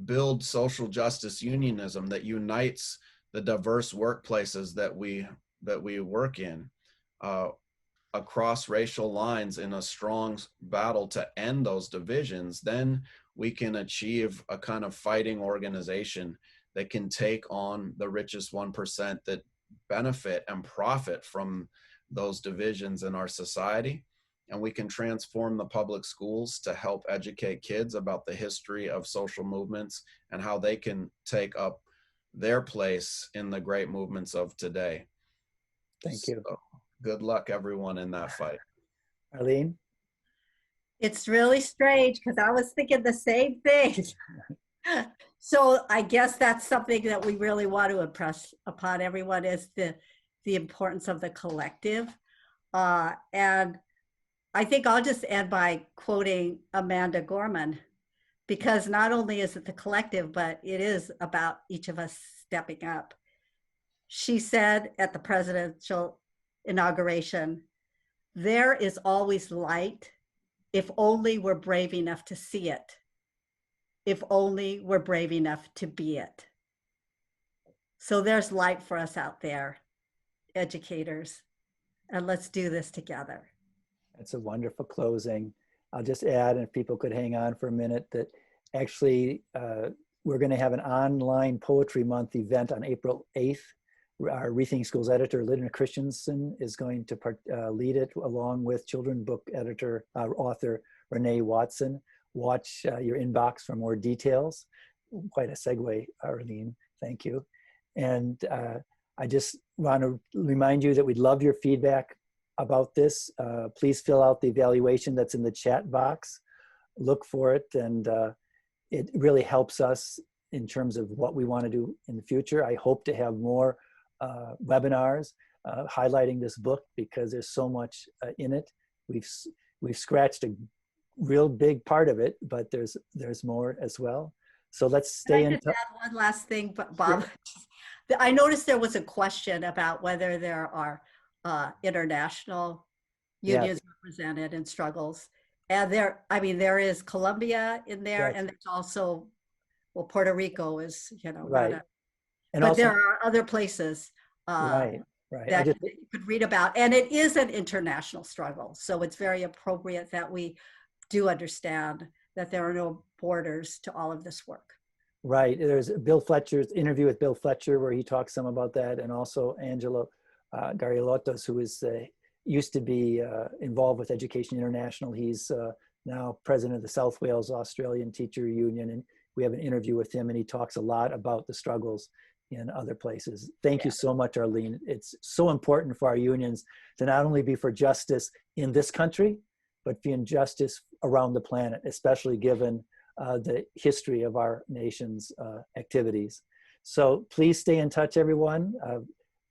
build social justice unionism that unites the diverse workplaces that we work in across racial lines in a strong battle to end those divisions, then we can achieve a kind of fighting organization that can take on the richest 1% that benefit and profit from those divisions in our society. And we can transform the public schools to help educate kids about the history of social movements and how they can take up their place in the great movements of today. Thank you. So, good luck, everyone, in that fight. Arlene? It's really strange because I was thinking the same thing. So I guess that's something that we really want to impress upon everyone is the importance of the collective. And I think I'll just end by quoting Amanda Gorman, because not only is it the collective, but it is about each of us stepping up. She said at the presidential inauguration, "There is always light if only we're brave enough to see it, if only we're brave enough to be it." So there's light for us out there, educators, and let's do this together. That's a wonderful closing. I'll just add, and if people could hang on for a minute, that actually we're going to have an online Poetry Month event on April 8th. Our Rethinking Schools editor, Linda Christensen, is going to lead it along with children's book editor, author Renee Watson. Watch your inbox for more details. Quite a segue, Arlene. Thank you. And I just want to remind you that we'd love your feedback about this. Please fill out the evaluation that's in the chat box. Look for it, and it really helps us in terms of what we want to do in the future. I hope to have more webinars highlighting this book because there's so much in it. We've scratched a real big part of it, but there's more as well. So let's stay in touch. Add one last thing, Bob. Sure. I noticed there was a question about whether there are international unions represented in struggles, and there is Colombia in there, and there's also, well, Puerto Rico is, right. But also, there are other places right. that you could read about, and it is an international struggle. So it's very appropriate that we do understand that there are no borders to all of this work. Right. There's Bill Fletcher's interview with Bill Fletcher where he talks some about that, and also Angelo Garilotos, who is used to be involved with Education International. He's now president of the South Wales Australian Teacher Union, and we have an interview with him, and he talks a lot about the struggles in other places. Thank you so much, Arlene. It's so important for our unions to not only be for justice in this country, but for justice around the planet, especially given the history of our nation's activities. So please stay in touch, everyone.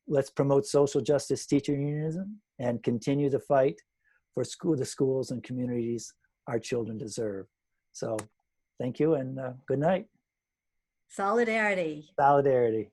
Let's promote social justice teacher unionism and continue the fight for the schools and communities our children deserve. So thank you, and good night. Solidarity. Solidarity.